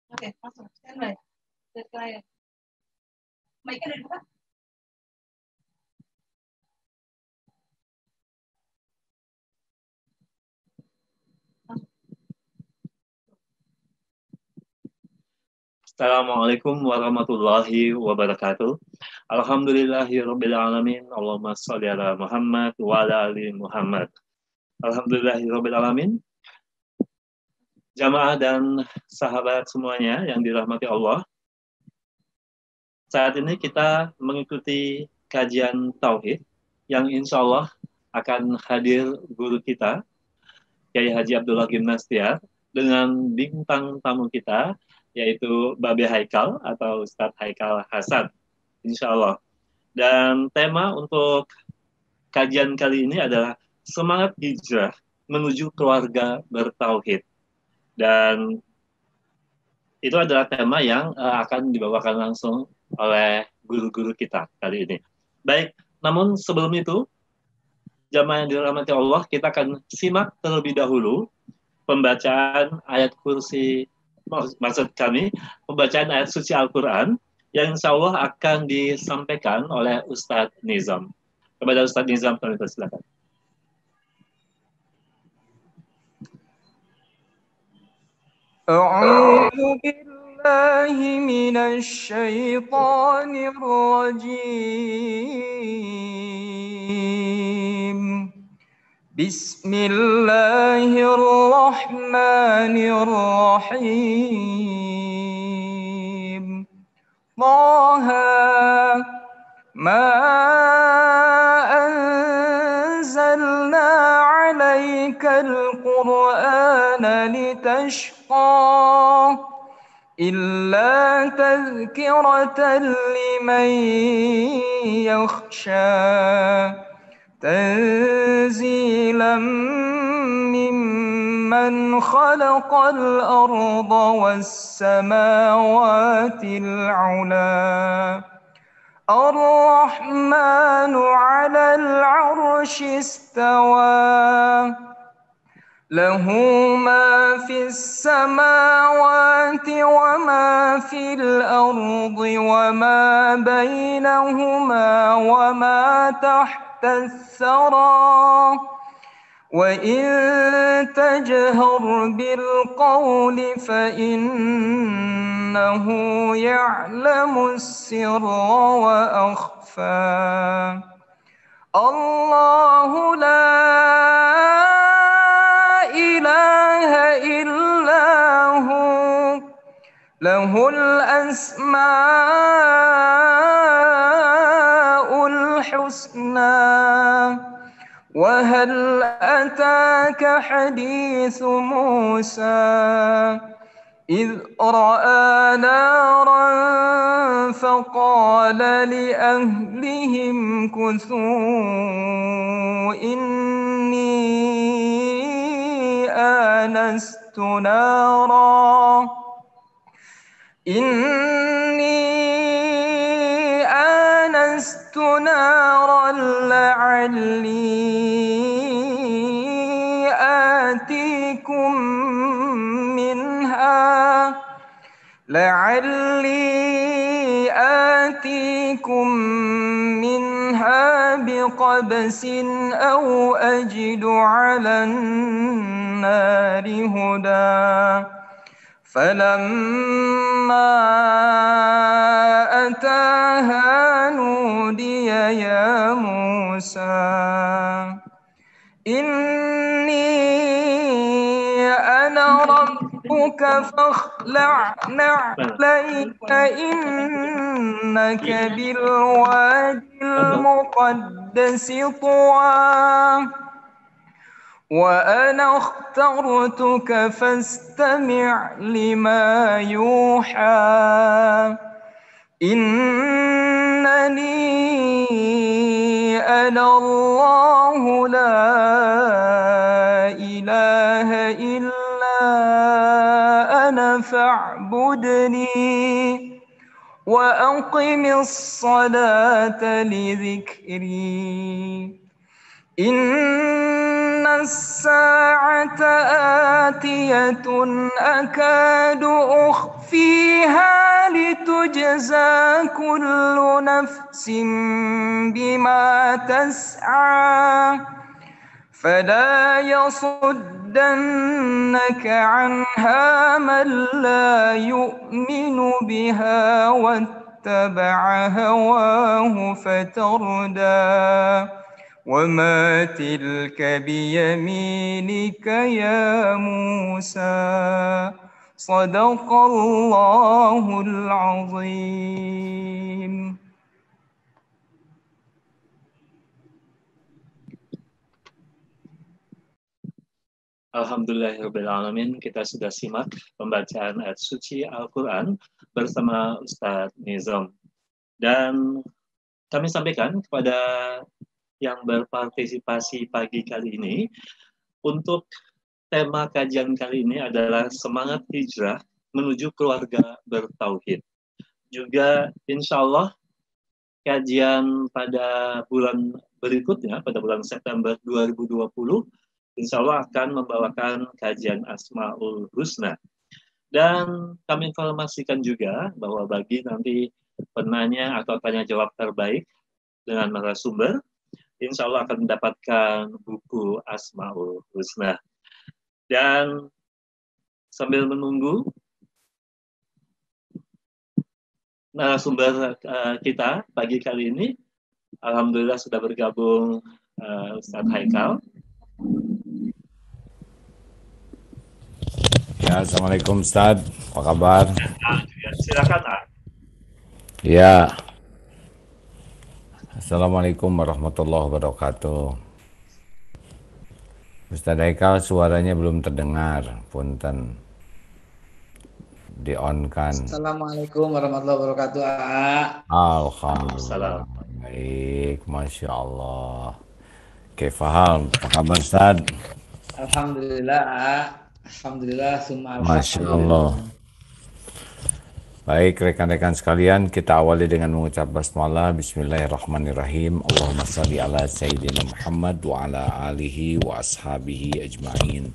Oke, langsung standby. Saya mic-nya udah dibuka? Assalamualaikum warahmatullahi wabarakatuh. Alhamdulillahirabbil alamin. Allahumma shalli ala Muhammad wa ala ali Muhammad. Alhamdulillahirabbil alamin. Jamaah dan sahabat semuanya yang dirahmati Allah. Saat ini kita mengikuti kajian tauhid yang insya Allah akan hadir guru kita, Kiai Haji Abdullah Gimnastiar, dengan bintang tamu kita, yaitu Babe Haikal atau Ustadz Haikal Hasan, insya Allah. Dan tema untuk kajian kali ini adalah semangat hijrah menuju keluarga bertauhid. Dan itu adalah tema yang akan dibawakan langsung oleh guru-guru kita kali ini. Baik, namun sebelum itu, jamaah yang dirahmati Allah, kita akan simak terlebih dahulu pembacaan ayat kursi, maksud kami, pembacaan ayat suci Al-Quran, yang insya Allah akan disampaikan oleh Ustadz Nizam. Kepada Ustadz Nizam, kami persilakan. أعوذ بالله من الشيطان الرجيم بسم الله الرحمن الرحيم طه ما أنزلنا عليك القرآن لتشقى إلا تذكرة لمن يخشى تنزيلا ممن خلق الأرض والسماوات العلى الرحمن على العرش استوى له ما في السماوات وما في الأرض وما بينهما وما تحت الثرى وإن تجهر بالقول فإنه يعلم السر وأخفى الله لا إله إلا هو له الأسماء الحسنى وهل أتاك حديث موسى إذ رأى نارا فقال لأهلهم كثوا إني آنست نارا لعلي آتيكم منها بقبس أو أجد على النار هدى فلما أتاها نودي يا موسى إني أنا ربك فاخلع نعليك إنك بالوادي المقدس طوى وأنا اخترتك فاستمع لما يوحى إنني أنا الله لا إله إلا أنا فاعبدني وأقم الصلاة لذكري إن الساعة آتية أكاد أخفيها لتجزى كل نفس بما تسعى فلا يصدنك عنها من لا يؤمن بها واتبع هواه فتردى وما تلك بيمينك يا موسى صدق الله العظيم. Alhamdulillahirrahmanirrahim. Kita sudah simak pembacaan ayat suci Al-Quran bersama Ustadz Nizam. Dan kami sampaikan kepada yang berpartisipasi pagi kali ini, untuk tema kajian kali ini adalah semangat hijrah menuju keluarga bertauhid. Juga insya Allah kajian pada bulan berikutnya, pada bulan September 2020, insya Allah akan membawakan kajian Asmaul Husna. Dan kami informasikan juga bahwa bagi nanti penanya atau tanya jawab terbaik dengan narasumber, insya Allah akan mendapatkan buku Asmaul Husna. Dan sambil menunggu narasumber kita pagi kali ini, alhamdulillah sudah bergabung Ustadz Haikal. Ya, Assalamualaikum Ustadz, apa kabar? Silakan. Ya, Assalamualaikum warahmatullahi wabarakatuh. Ustadz Haikal, suaranya belum terdengar, punten. Di-on-kan. Assalamualaikum warahmatullahi wabarakatuh. Alhamdulillah. Baik, Masya Allah. Kefahal, apa kabar Ustadz? Alhamdulillah. Alhamdulillah, summa Masya Allah. Baik rekan-rekan sekalian, kita awali dengan mengucap basmalah. Bismillahirrahmanirrahim. Allahumma salli ala Sayyidina Muhammad wa ala alihi wa ashabihi ajma'in.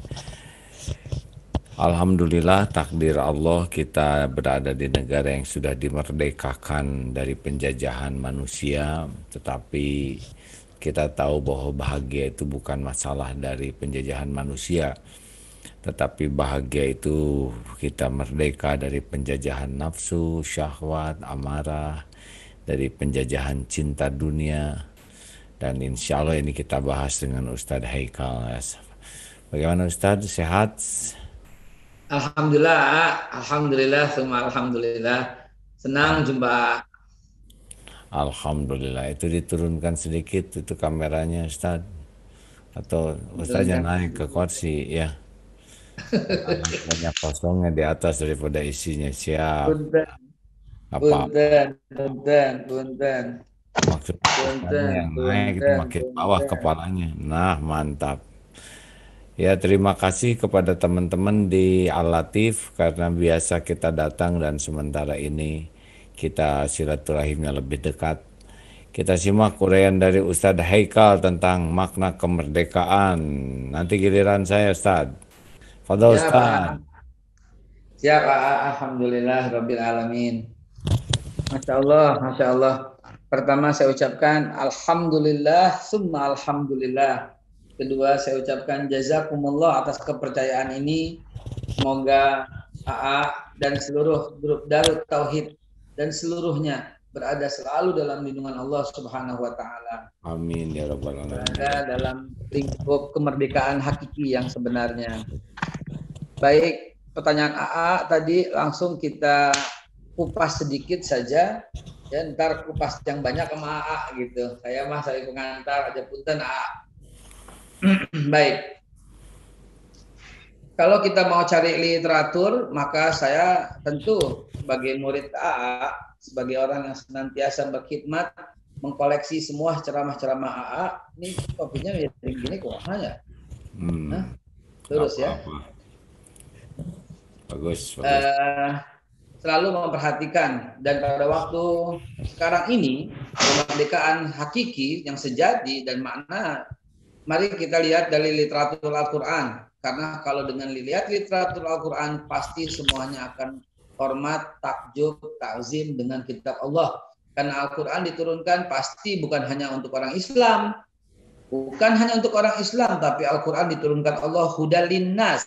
Alhamdulillah, takdir Allah kita berada di negara yang sudah dimerdekakan dari penjajahan manusia. Tetapi kita tahu bahwa bahagia itu bukan masalah dari penjajahan manusia, tetapi bahagia itu kita merdeka dari penjajahan nafsu, syahwat, amarah, dari penjajahan cinta dunia. Dan insya Allah ini kita bahas dengan Ustadz Haikal. Bagaimana Ustadz, sehat? Alhamdulillah, alhamdulillah, summa alhamdulillah. Senang jumpa. Alhamdulillah. Itu diturunkan sedikit itu kameranya Ustadz. Atau Ustadznya naik ke kursi ya. Banyak kosongnya di atas daripada isinya. Siap. Punten. Maksudnya yang naik itu makin bawah kepalanya. Nah, mantap. Ya, terima kasih kepada teman-teman di Al-Latif karena biasa kita datang dan sementara ini kita silaturahimnya lebih dekat. Kita simak uraian dari Ustadz Haikal tentang makna kemerdekaan. Nanti giliran saya Ustadz. Fadhol Ustaz. Siap, alhamdulillah rabbil alamin. Masya Allah. Pertama saya ucapkan alhamdulillah, summa alhamdulillah. Kedua saya ucapkan jazakumullah atas kepercayaan ini. Semoga AA dan seluruh grup Darut Tauhid dan seluruhnya berada selalu dalam lindungan Allah Subhanahu wa taala. Amin ya rabbal alamin. Berada dalam lingkup kemerdekaan hakiki yang sebenarnya. Baik, pertanyaan AA tadi langsung kita kupas sedikit saja. Ya, ntar kupas yang banyak sama AA gitu. Saya mah saya pengantar aja punten AA. Baik. Kalau kita mau cari literatur, maka saya tentu sebagai murid AA, sebagai orang yang senantiasa berkhidmat, mengkoleksi semua ceramah-ceramah AA. Ini topiknya gini kok ya. Nah, terus ya. Bagus. Selalu memperhatikan, dan pada waktu sekarang ini kemerdekaan hakiki yang sejati dan makna, mari kita lihat dari literatur Al-Quran. Karena kalau dengan dilihat literatur Al-Quran, pasti semuanya akan hormat, takjub, takzim dengan kitab Allah. Karena Al-Quran diturunkan pasti bukan hanya untuk orang Islam. Bukan hanya untuk orang Islam, tapi Al-Quran diturunkan Allah hudal linnas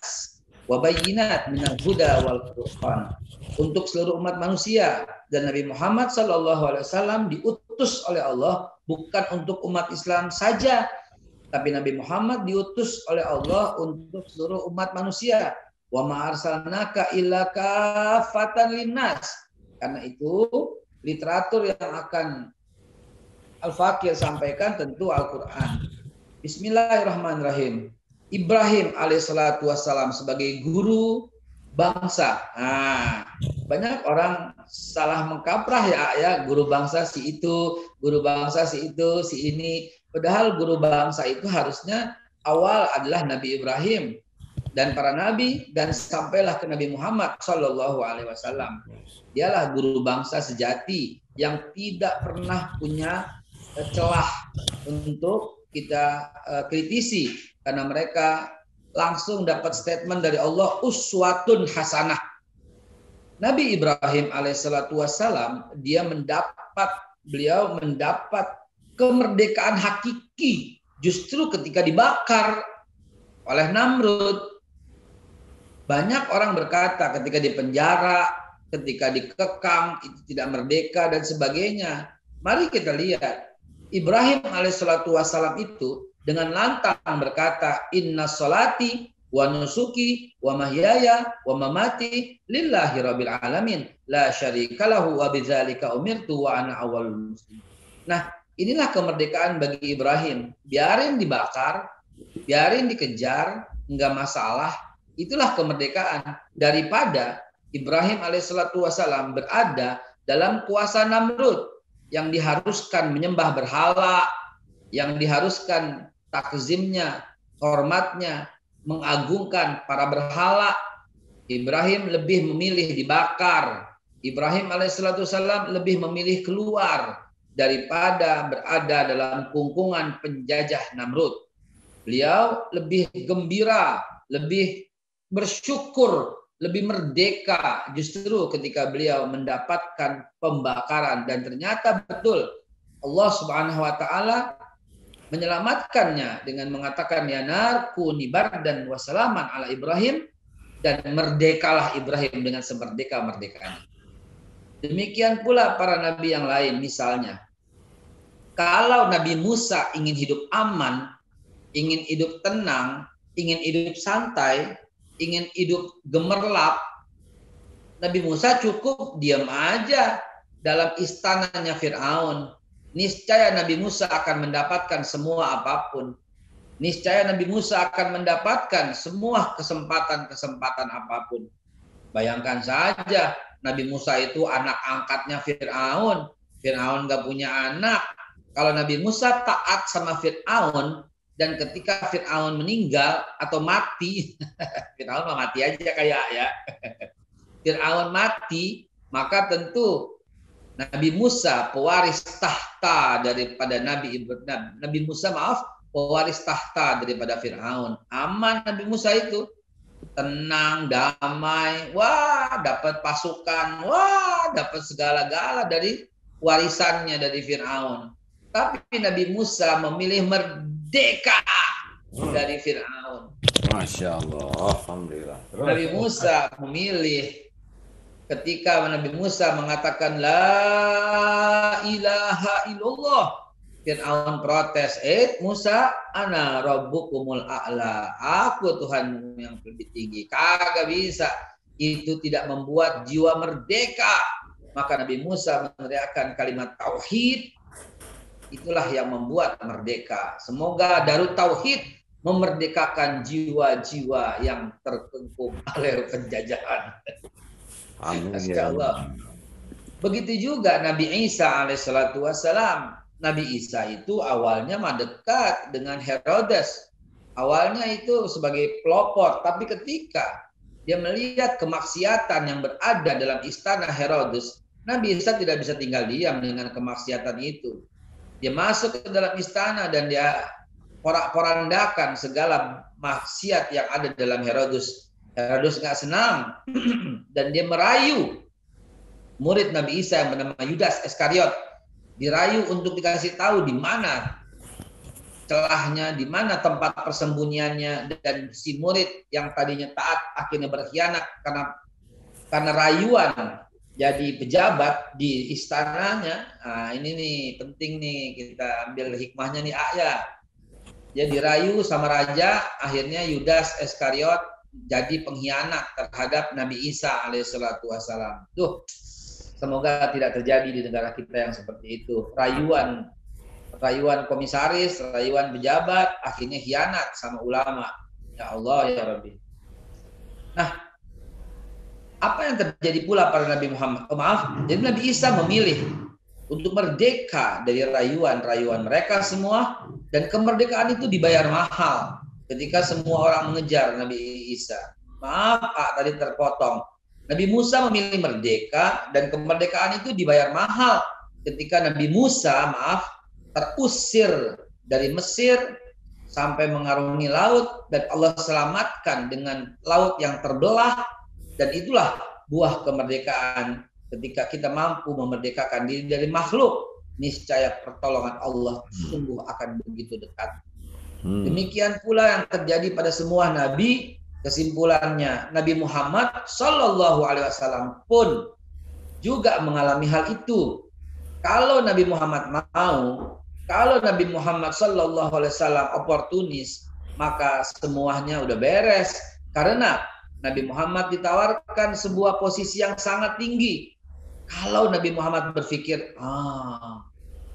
wa bayyinat minal huda wal furqan, untuk seluruh umat manusia. Dan Nabi Muhammad SAW diutus oleh Allah bukan untuk umat Islam saja, tapi Nabi Muhammad diutus oleh Allah untuk seluruh umat manusia. Wa ma arsalnaka illa kafatan linnas. Karena itu literatur yang akan Al-Fakir sampaikan tentu Al-Quran. Bismillahirrahmanirrahim. Ibrahim alaihissalatu wassalam sebagai guru bangsa. Nah, banyak orang salah mengkaprah ya, guru bangsa si itu, guru bangsa si itu, si ini. Padahal guru bangsa itu harusnya awal adalah Nabi Ibrahim dan para nabi, dan sampailah ke Nabi Muhammad Shallallahu Alaihi Wasallam. Dialah guru bangsa sejati yang tidak pernah punya celah untuk kita kritisi, karena mereka langsung dapat statement dari Allah, uswatun hasanah. Nabi Ibrahim alaihissalatu wassalam, beliau mendapat kemerdekaan hakiki justru ketika dibakar oleh Namrud. Banyak orang berkata ketika di penjara, ketika dikekang itu tidak merdeka dan sebagainya. Mari kita lihat Ibrahim alaihissalatu wassalam itu dengan lantang berkata, inna sholati wa nusuki wa mahyaya wa mamati lillahi rabbil alamin la syarikalahu wa bidzalika umirtu wa ana awwalul muslimin. Nah, inilah kemerdekaan bagi Ibrahim. Biarin dibakar, biarin dikejar, enggak masalah. Itulah kemerdekaan daripada Ibrahim alaihissalatu wassalam berada dalam kuasa Namrud yang diharuskan menyembah berhala, yang diharuskan takzimnya, hormatnya, mengagungkan para berhala. Ibrahim lebih memilih dibakar. Ibrahim alaihissalatu wassalam lebih memilih keluar daripada berada dalam kungkungan penjajah Namrud. Beliau lebih gembira, lebih bersyukur, lebih merdeka justru ketika beliau mendapatkan pembakaran. Dan ternyata betul Allah Subhanahu wa taala menyelamatkannya dengan mengatakan ya nar kuni bardan wa salaman ala Ibrahim, dan merdekalah Ibrahim dengan semerdeka-merdekanya. Demikian pula para nabi yang lain. Misalnya kalau Nabi Musa ingin hidup aman, ingin hidup tenang, ingin hidup santai, ingin hidup gemerlap, Nabi Musa cukup diam aja dalam istananya Fir'aun. Niscaya Nabi Musa akan mendapatkan semua apapun. Niscaya Nabi Musa akan mendapatkan semua kesempatan-kesempatan apapun. Bayangkan saja, Nabi Musa itu anak angkatnya Fir'aun. Fir'aun gak punya anak. Kalau Nabi Musa taat sama Fir'aun, dan ketika Fir'aun meninggal atau mati, Fir'aun mati aja kayak ya. Fir'aun mati, maka tentu Nabi Musa pewaris tahta daripada Nabi Musa pewaris tahta daripada Fir'aun. Aman Nabi Musa itu, tenang, damai, wah dapat pasukan, wah dapat segala-gala dari warisannya dari Fir'aun. Tapi Nabi Musa memilih merdeka dari Fir'aun. Masya Allah, alhamdulillah. Nabi Musa memilih. Ketika Nabi Musa mengatakan la ilaha illallah, Fir'aun protes, Musa, ana rabbukumul a'la, aku Tuhanmu yang lebih tinggi. Kagak bisa. Itu tidak membuat jiwa merdeka. Maka Nabi Musa meneriakkan kalimat tauhid. Itulah yang membuat merdeka. Semoga Darut Tauhid memerdekakan jiwa-jiwa yang terkungkung oleh penjajahan. Amin. Begitu juga Nabi Isa alaihissalatu wassalam. Nabi Isa itu awalnya dekat dengan Herodes. Awalnya itu sebagai pelopor, tapi ketika dia melihat kemaksiatan yang berada dalam istana Herodes, Nabi Isa tidak bisa tinggal diam dengan kemaksiatan itu. Dia masuk ke dalam istana dan dia porandakan segala maksiat yang ada dalam Herodus. Herodus nggak senang dan dia merayu murid Nabi Isa yang bernama Yudas Iskariot, dirayu untuk dikasih tahu di mana celahnya, di mana tempat persembunyiannya, dan si murid yang tadinya taat akhirnya berkhianat karena rayuan jadi pejabat di istananya. Nah, ini nih penting nih, kita ambil hikmahnya nih ya. Dia dirayu sama raja, akhirnya Yudas Iskariot jadi pengkhianat terhadap Nabi Isa alaihissalatu wassalam. Semoga tidak terjadi di negara kita yang seperti itu. Rayuan komisaris, rayuan pejabat, akhirnya khianat sama ulama. Ya Allah ya Rabbi. Nah, apa yang terjadi pula pada Nabi Muhammad? Jadi Nabi Isa memilih untuk merdeka dari rayuan mereka semua, dan kemerdekaan itu dibayar mahal ketika semua orang mengejar Nabi Isa. Maaf, tadi terpotong. Nabi Musa memilih merdeka, dan kemerdekaan itu dibayar mahal ketika Nabi Musa, terusir dari Mesir sampai mengarungi laut, dan Allah selamatkan dengan laut yang terbelah, dan itulah buah kemerdekaan. Ketika kita mampu memerdekakan diri dari makhluk, niscaya pertolongan Allah sungguh akan begitu dekat. Demikian pula yang terjadi pada semua nabi. Kesimpulannya, Nabi Muhammad Sallallahu Alaihi Wasallam pun juga mengalami hal itu. Kalau Nabi Muhammad mau, kalau Nabi Muhammad Sallallahu Alaihi Wasallam oportunis, maka semuanya udah beres. Karena Nabi Muhammad ditawarkan sebuah posisi yang sangat tinggi. Kalau Nabi Muhammad berpikir,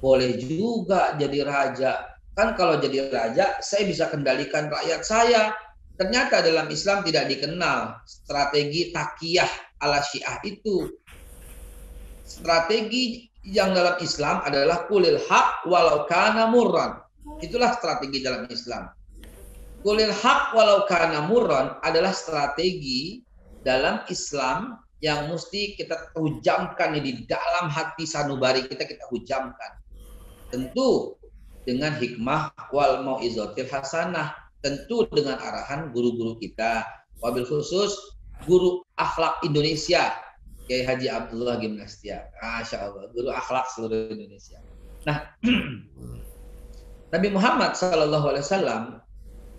boleh juga jadi raja. Kan kalau jadi raja, saya bisa kendalikan rakyat saya. Ternyata dalam Islam tidak dikenal strategi takiyah ala Syiah itu. Strategi yang dalam Islam adalah kulil haq walau kana murran. Itulah strategi dalam Islam. Kulil haq walau kana murran adalah strategi dalam Islam yang mesti kita hujamkan di dalam hati sanubari kita hujamkan. Tentu dengan hikmah wal mau'izatil hasanah. Tentu dengan arahan guru-guru kita, wabil khusus guru akhlak Indonesia, Kiai Haji Abdullah Gimnastia. Masya Allah, guru akhlak seluruh Indonesia. Nah, Nabi Muhammad SAW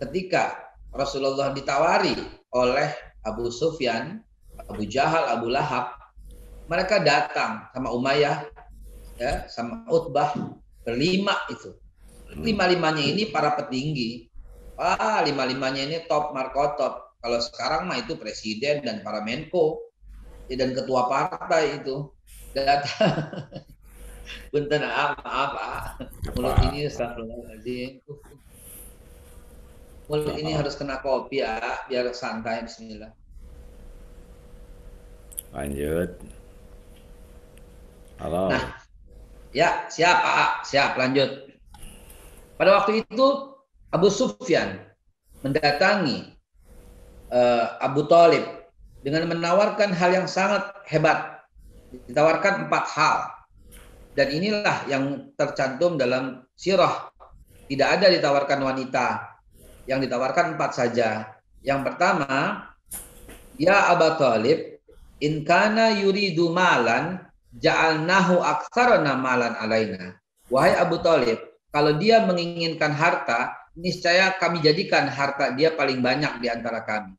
ketika Rasulullah ditawari oleh Abu Sufyan, Abu Jahal, Abu Lahab, mereka datang sama Umayyah, ya, sama Utbah, berlima itu. Lima-limanya ini para petinggi. Lima-limanya ini top markotop. Kalau sekarang mah itu presiden dan para menko dan ketua partai itu datang. Punten maaf. Mulut ini astagfirullahaladzim. Mulut ini harus kena kopi ya, biar santai. Bismillah. Lanjut. Halo. Nah, ya siap lanjut. Pada waktu itu Abu Sufyan mendatangi Abu Thalib dengan menawarkan hal yang sangat hebat. Ditawarkan 4 hal. Dan inilah yang tercantum dalam sirah. Tidak ada ditawarkan wanita. Yang ditawarkan 4 saja. Yang pertama, ya Abu Thalib, in kana yuridu malan ja'alnahu aktsarana malan alaina. Wahai Abu Thalib, kalau dia menginginkan harta, niscaya kami jadikan harta dia paling banyak di antara kami.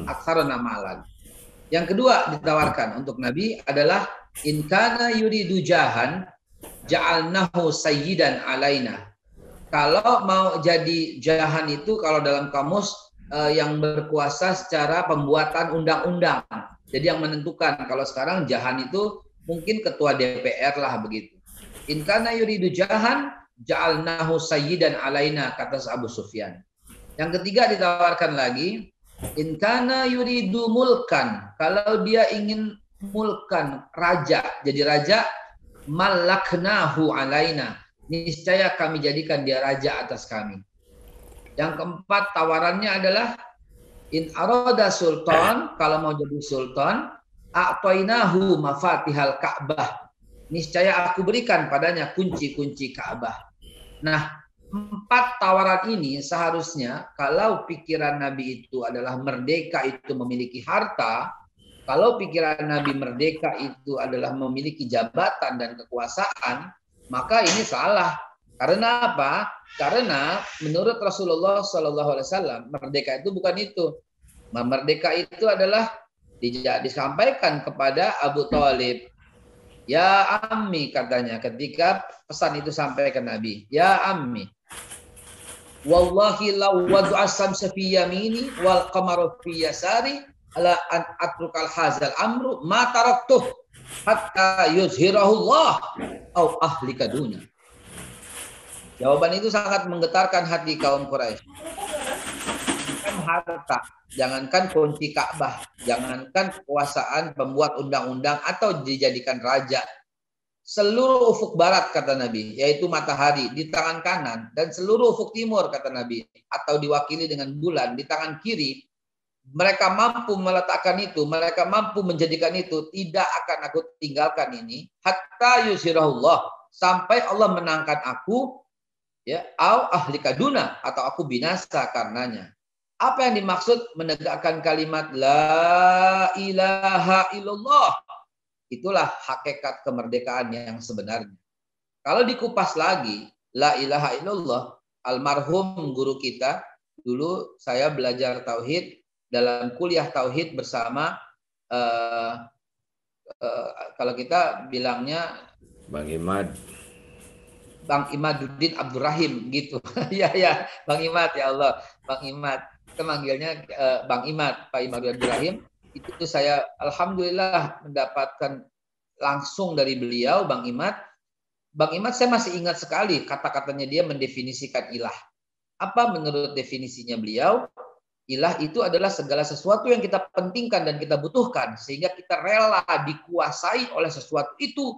Aktsarana malan. Yang kedua ditawarkan untuk Nabi adalah in kana yuridu jahan ja'alnahu sayyidan alaina. Kalau mau jadi jahan itu kalau dalam kamus yang berkuasa secara pembuatan undang-undang. Jadi yang menentukan. Kalau sekarang jahan itu mungkin ketua DPR lah begitu. In kana yuridu jahan ja'alnahu sayyidan alaina, kata Abu Sufyan. Yang ketiga ditawarkan lagi, in kana yuridu mulkan, kalau dia ingin mulkan raja, jadi raja, malaknahu alaina, niscaya kami jadikan dia raja atas kami. Yang keempat tawarannya adalah in arada sultan, kalau mau jadi sultan, a'tainahu mafatihal Ka'bah, niscaya aku berikan padanya kunci-kunci Ka'bah. Nah, 4 tawaran ini seharusnya kalau pikiran Nabi itu adalah merdeka itu memiliki harta, kalau pikiran Nabi merdeka itu adalah memiliki jabatan dan kekuasaan, maka ini salah. Karena apa? Karena menurut Rasulullah SAW, merdeka itu bukan itu. Merdeka itu adalah disampaikan kepada Abu Thalib. Ya ammi, katanya ketika pesan itu sampai ke Nabi. Ya ammi, wallahi law wadu'a samsa fi yamini wal qamaru fi yasari ala an atrukal hazal amru ma taraktuh hatta yuzhirahu Allah au ahlika duna. Jawaban itu sangat menggetarkan hati kaum Quraisy. Jangankan harta, jangankan kunci Ka'bah, jangankan kekuasaan pembuat undang-undang atau dijadikan raja. Seluruh ufuk barat, kata Nabi, yaitu matahari di tangan kanan, dan seluruh ufuk timur, kata Nabi, atau diwakili dengan bulan di tangan kiri, mereka mampu meletakkan itu, mereka mampu menjadikan itu, tidak akan aku tinggalkan ini, hatta yusirahullah, sampai Allah menangkan aku, ya, au ahli kaduna, atau aku binasa karenanya. Apa yang dimaksud menegakkan kalimat la ilaha illallah? Itulah hakikat kemerdekaan yang sebenarnya. Kalau dikupas lagi, la ilaha illallah, almarhum guru kita, dulu saya belajar tauhid dalam kuliah tauhid bersama kalau kita bilangnya Bang Imad. Bang Imaduddin Abdurrahim gitu. Ya, Bang Imad, ya Allah, Bang Imad. Kita manggilnya Bang Imad, Pak Imaduddin Abdurrahim. Itu saya alhamdulillah mendapatkan langsung dari beliau, Bang Imad. Bang Imad saya masih ingat sekali kata-katanya dia mendefinisikan ilah. Apa menurut definisinya beliau? Ilah itu adalah segala sesuatu yang kita pentingkan dan kita butuhkan sehingga kita rela dikuasai oleh sesuatu itu.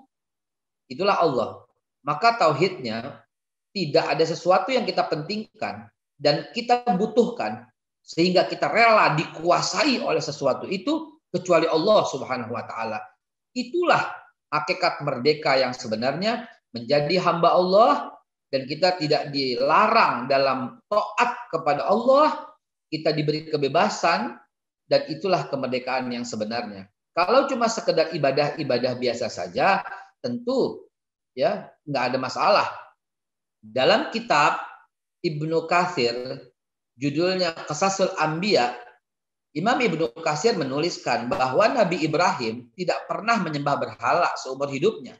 Itulah Allah. Maka tauhidnya tidak ada sesuatu yang kita pentingkan dan kita butuhkan sehingga kita rela dikuasai oleh sesuatu itu kecuali Allah Subhanahu wa taala. Itulah hakikat merdeka yang sebenarnya, menjadi hamba Allah dan kita tidak dilarang dalam taat kepada Allah, kita diberi kebebasan dan itulah kemerdekaan yang sebenarnya. Kalau cuma sekedar ibadah-ibadah biasa saja, tentu ya nggak ada masalah. Dalam kitab Ibnu Katsir judulnya Qasasul Anbiya, Imam Ibnu Katsir menuliskan bahwa Nabi Ibrahim tidak pernah menyembah berhala seumur hidupnya.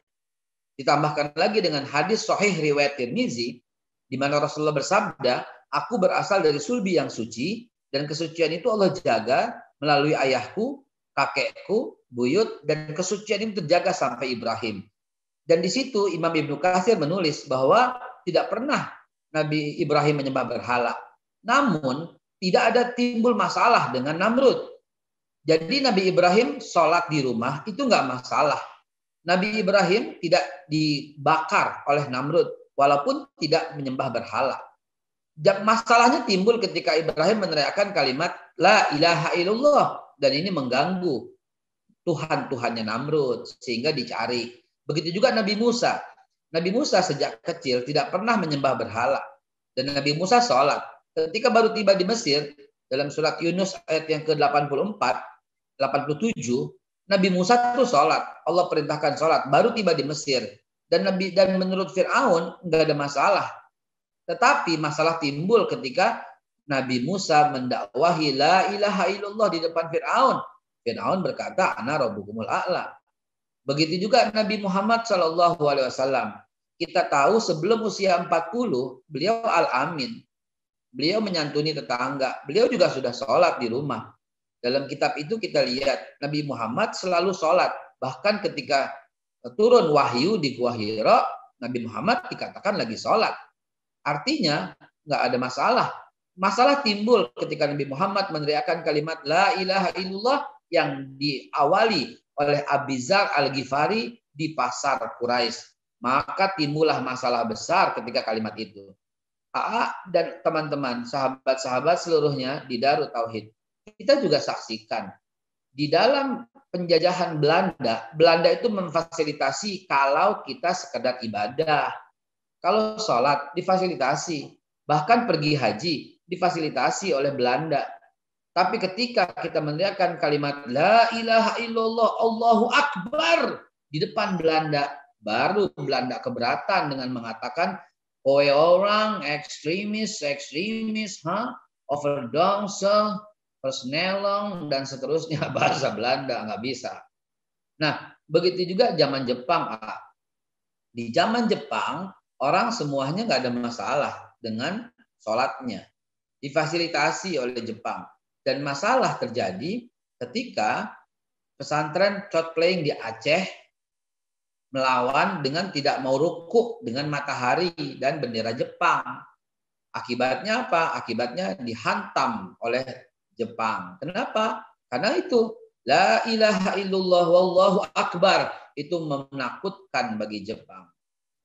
Ditambahkan lagi dengan hadis sahih riwayat Tirmizi di mana Rasulullah bersabda, aku berasal dari sulbi yang suci dan kesucian itu Allah jaga melalui ayahku, kakekku, buyut, dan kesucian itu terjaga sampai Ibrahim. Dan di situ Imam Ibnu Katsir menulis bahwa tidak pernah Nabi Ibrahim menyembah berhala. Namun tidak ada timbul masalah dengan Namrud. Jadi Nabi Ibrahim sholat di rumah itu nggak masalah. Nabi Ibrahim tidak dibakar oleh Namrud walaupun tidak menyembah berhala. Masalahnya timbul ketika Ibrahim meneriakkan kalimat la ilaha illallah dan ini mengganggu Tuhan-Tuhannya Namrud sehingga dicari. Begitu juga Nabi Musa. Nabi Musa sejak kecil tidak pernah menyembah berhala. Dan Nabi Musa sholat. Ketika baru tiba di Mesir, dalam surat Yunus ayat yang ke-84, 87, Nabi Musa itu sholat. Allah perintahkan sholat. Baru tiba di Mesir. Dan menurut Fir'aun nggak ada masalah. Tetapi masalah timbul ketika Nabi Musa mendakwahi la ilaha illallah di depan Fir'aun. Fir'aun berkata, ana rabbukumul a'la. Begitu juga Nabi Muhammad SAW. Kita tahu sebelum usia 40, beliau al-amin. Beliau menyantuni tetangga. Beliau juga sudah sholat di rumah. Dalam kitab itu kita lihat Nabi Muhammad selalu sholat. Bahkan ketika turun wahyu di Gua Hira, Nabi Muhammad dikatakan lagi sholat. Artinya nggak ada masalah. Masalah timbul ketika Nabi Muhammad meneriakkan kalimat la ilaha illallah yang diawali oleh Abi Dzar Al-Ghifari di pasar Quraisy. Maka timbullah masalah besar ketika kalimat itu. Dan teman-teman, sahabat-sahabat seluruhnya di Darut Tauhid, kita juga saksikan di dalam penjajahan Belanda, Belanda itu memfasilitasi kalau kita sekedar ibadah. Kalau sholat difasilitasi, bahkan pergi haji difasilitasi oleh Belanda. Tapi ketika kita meneriakkan kalimat La ilaha illallah Allahu Akbar di depan Belanda, baru Belanda keberatan dengan mengatakan, "Kowe orang ekstremis, overdose, persnelong, dan seterusnya." Bahasa Belanda nggak bisa. Nah, begitu juga zaman Jepang. Di zaman Jepang, orang semuanya nggak ada masalah dengan sholatnya. Difasilitasi oleh Jepang. Dan masalah terjadi ketika pesantren chot playing di Aceh melawan dengan tidak mau rukuk dengan matahari dan bendera Jepang. Akibatnya apa? Akibatnya dihantam oleh Jepang. Kenapa? Karena itu La ilaha illallah wallahu akbar itu menakutkan bagi Jepang.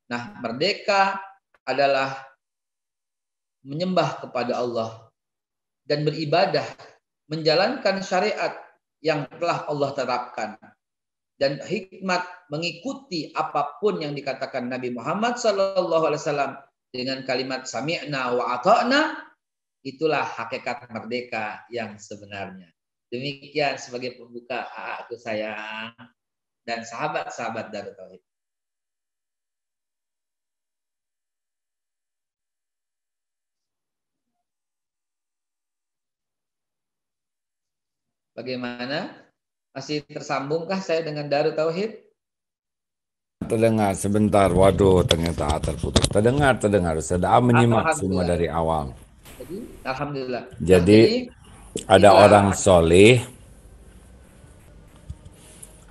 Nah, merdeka adalah menyembah kepada Allah dan beribadah, menjalankan syariat yang telah Allah terapkan. Dan hikmat mengikuti apapun yang dikatakan Nabi Muhammad SAW dengan kalimat sami'na wa ata'na, itulah hakikat merdeka yang sebenarnya. Demikian sebagai pembuka aku sayang dan sahabat-sahabat Darut Tauhid. Bagaimana? Masih tersambungkah saya dengan Darut Tauhid? Terdengar sebentar. Waduh, ternyata terputus. Terdengar. Sudah menyimak semua dari awal. Jadi, alhamdulillah. Jadi ada orang solih,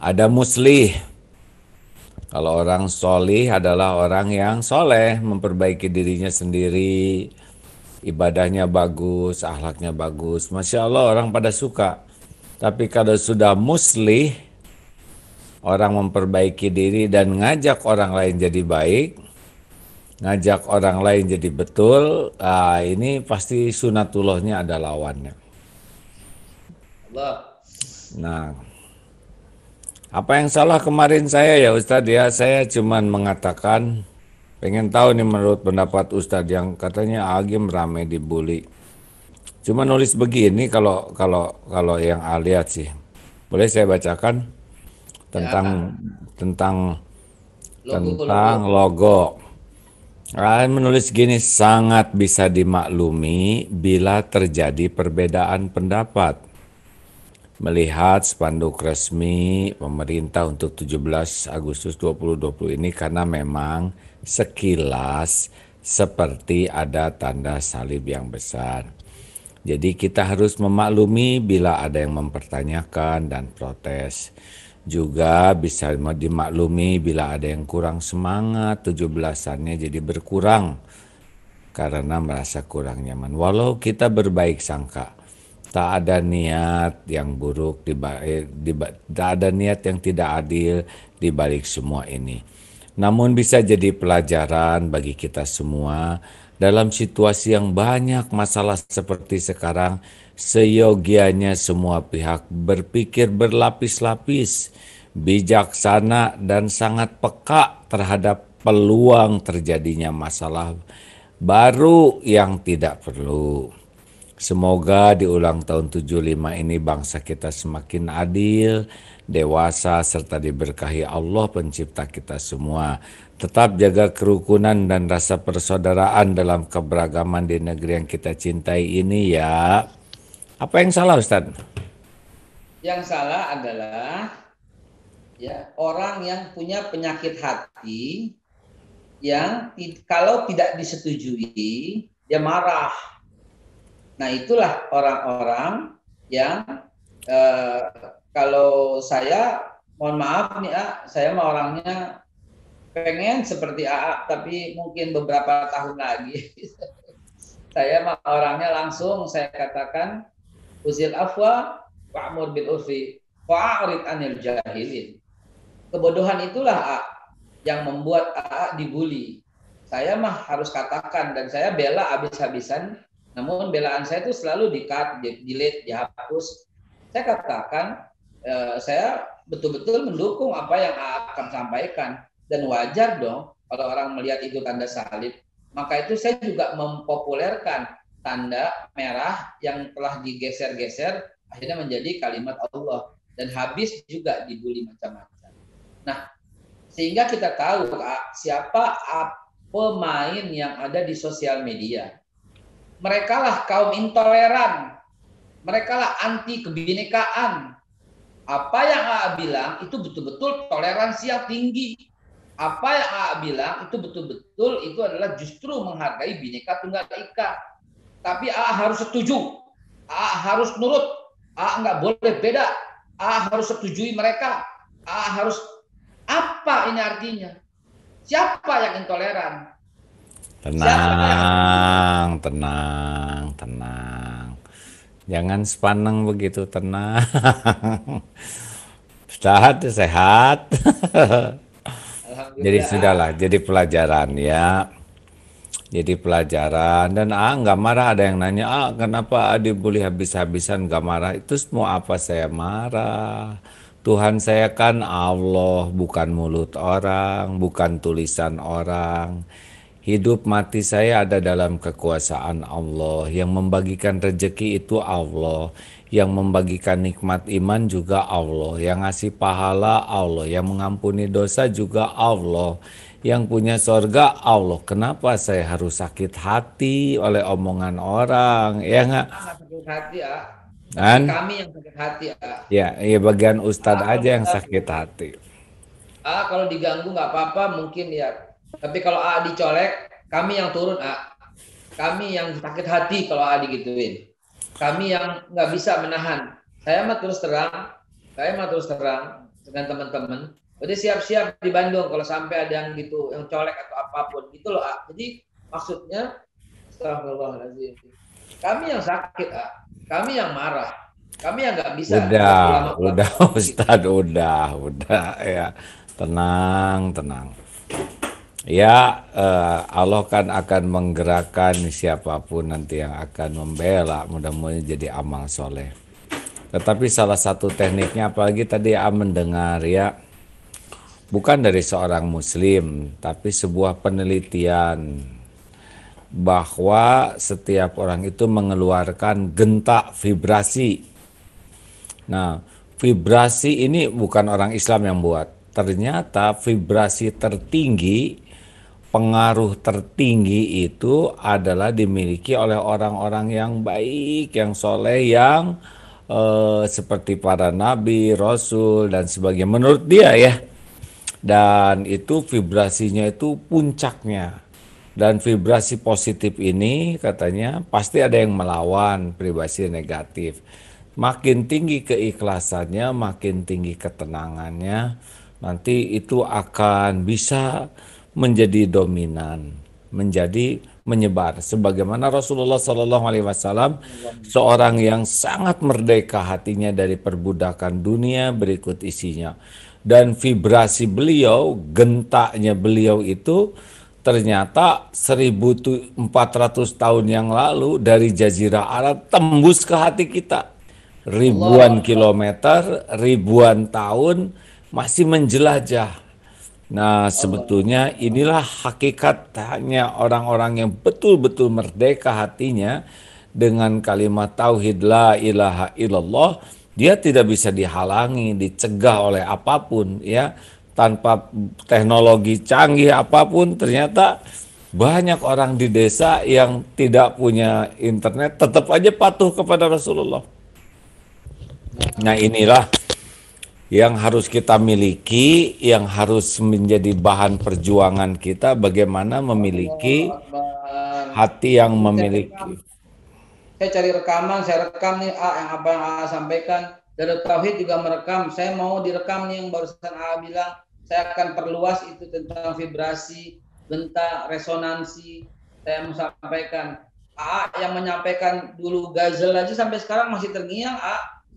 ada muslih. Kalau orang solih adalah orang yang soleh, memperbaiki dirinya sendiri, ibadahnya bagus, akhlaknya bagus. Masya Allah, orang pada suka. Tapi kalau sudah muslih, orang memperbaiki diri dan ngajak orang lain jadi baik, ngajak orang lain jadi betul, ini pasti sunatullahnya ada lawannya. Nah, apa yang salah kemarin saya ya Ustadz ya, saya cuman mengatakan, pengen tahu nih menurut pendapat Ustadz yang katanya Agim rame dibully. Cuma nulis begini kalau yang lihat sih. Boleh saya bacakan tentang logo. Menulis gini, sangat bisa dimaklumi bila terjadi perbedaan pendapat. Melihat spanduk resmi pemerintah untuk 17 Agustus 2020 ini karena memang sekilas seperti ada tanda salib yang besar. Jadi kita harus memaklumi bila ada yang mempertanyakan dan protes. Juga bisa dimaklumi bila ada yang kurang semangat 17-annya jadi berkurang karena merasa kurang nyaman. Walau kita berbaik sangka, tak ada niat yang buruk, tak ada niat yang tidak adil di balik semua ini. Namun bisa jadi pelajaran bagi kita semua dalam situasi yang banyak masalah seperti sekarang, seyogianya semua pihak berpikir berlapis-lapis, bijaksana dan sangat peka terhadap peluang terjadinya masalah baru yang tidak perlu. Semoga di ulang tahun 75 ini bangsa kita semakin adil, dewasa, serta diberkahi Allah pencipta kita semua. Tetap jaga kerukunan dan rasa persaudaraan dalam keberagaman di negeri yang kita cintai ini ya. Apa yang salah Ustaz? Yang salah adalah ya orang yang punya penyakit hati yang kalau tidak disetujui dia marah. Nah itulah orang-orang yang kalau saya mohon maaf nih saya mah orangnya pengen seperti AA tapi mungkin beberapa tahun lagi saya mah orangnya langsung saya katakan uzil afwa wa'mur bil urfi wa'arid anil jahilin. Kebodohan itulah yang membuat AA dibully. Saya mah harus katakan dan saya bela habis-habisan. Namun belaan saya itu selalu di-cut, delete, dihapus. Saya katakan, saya betul-betul mendukung apa yang akan sampaikan. Dan wajar dong, kalau orang melihat itu tanda salib. Maka itu saya juga mempopulerkan tanda merah yang telah digeser-geser akhirnya menjadi kalimat Allah, dan habis juga dibully macam-macam. Nah, sehingga kita tahu siapa pemain yang ada di sosial media. Mereka lah kaum intoleran, mereka lah anti kebinekaan. Apa yang AA bilang itu betul-betul toleransi yang tinggi. Apa yang AA bilang itu betul-betul itu adalah justru menghargai Bhinneka Tunggal Ika. Tapi AA harus setuju, AA harus nurut, AA nggak boleh beda, AA harus setujui mereka, AA harus. Apa ini artinya? Siapa yang intoleran? Tenang, tenang. Jangan sepaneng begitu, tenang. Ustaz sehat. Jadi sudahlah, jadi pelajaran ya. Jadi pelajaran, dan nggak marah. Ada yang nanya, kenapa dibully habis-habisan nggak marah? Itu semua apa saya marah? Tuhan saya kan Allah, bukan mulut orang, bukan tulisan orang. Hidup mati saya ada dalam kekuasaan Allah. Yang membagikan rezeki itu Allah. Yang membagikan nikmat iman juga Allah. Yang ngasih pahala Allah. Yang mengampuni dosa juga Allah. Yang punya sorga Allah. Kenapa saya harus sakit hati oleh omongan orang? Ya nggak? Sakit hati ya. Dan Kami yang sakit hati ya. Ya bagian Ustadz aja yang sakit hati. Kalau diganggu nggak apa-apa mungkin ya. Tapi kalau dicolek, kami yang turun Kami yang sakit hati kalau digituin. Kami yang nggak bisa menahan. Saya mah terus terang dengan teman-teman. Jadi siap-siap di Bandung kalau sampai ada yang gitu, yang colek atau apapun gitu loh. Jadi maksudnya, astagfirullahaladzim. Kami yang sakit kami yang marah, kami yang nggak bisa. Udah Ustadz, udah ya, tenang. Ya, Allah kan akan menggerakkan siapapun nanti yang akan membela, mudah-mudahan jadi amal soleh. Tetapi salah satu tekniknya, apalagi tadi mendengar ya, bukan dari seorang muslim, tapi sebuah penelitian bahwa setiap orang itu mengeluarkan gentak vibrasi. Nah, vibrasi ini bukan orang Islam yang buat. Ternyata vibrasi tertinggi, pengaruh tertinggi itu adalah dimiliki oleh orang-orang yang baik, yang soleh, yang seperti para nabi, rasul, dan sebagainya. Menurut dia ya. Dan itu vibrasinya itu puncaknya. Dan vibrasi positif ini katanya pasti ada yang melawan vibrasi negatif. Makin tinggi keikhlasannya, makin tinggi ketenangannya, nanti itu akan bisa menjadi dominan, menjadi menyebar. Sebagaimana Rasulullah SAW, seorang yang sangat merdeka hatinya dari perbudakan dunia, berikut isinya. Dan vibrasi beliau, gentaknya beliau itu ternyata 1400 tahun yang lalu dari Jazirah Arab tembus ke hati kita. Ribuan kilometer, ribuan tahun masih menjelajah. Nah, sebetulnya inilah hakikatnya orang-orang yang betul-betul merdeka hatinya dengan kalimat tauhid la ilaha illallah. Dia tidak bisa dihalangi, dicegah oleh apapun ya. Tanpa teknologi canggih apapun, ternyata banyak orang di desa yang tidak punya internet tetap aja patuh kepada Rasulullah. Nah, inilah yang harus kita miliki, yang harus menjadi bahan perjuangan kita, bagaimana memiliki hati yang memiliki. Saya cari rekaman, saya rekam nih yang apa yang sampaikan. Dari Tauhid juga merekam. Saya mau direkam nih yang barusan bilang. Saya akan perluas itu tentang vibrasi, gentak, resonansi. Saya mau sampaikan. Yang menyampaikan dulu Gazel aja sampai sekarang masih terngiang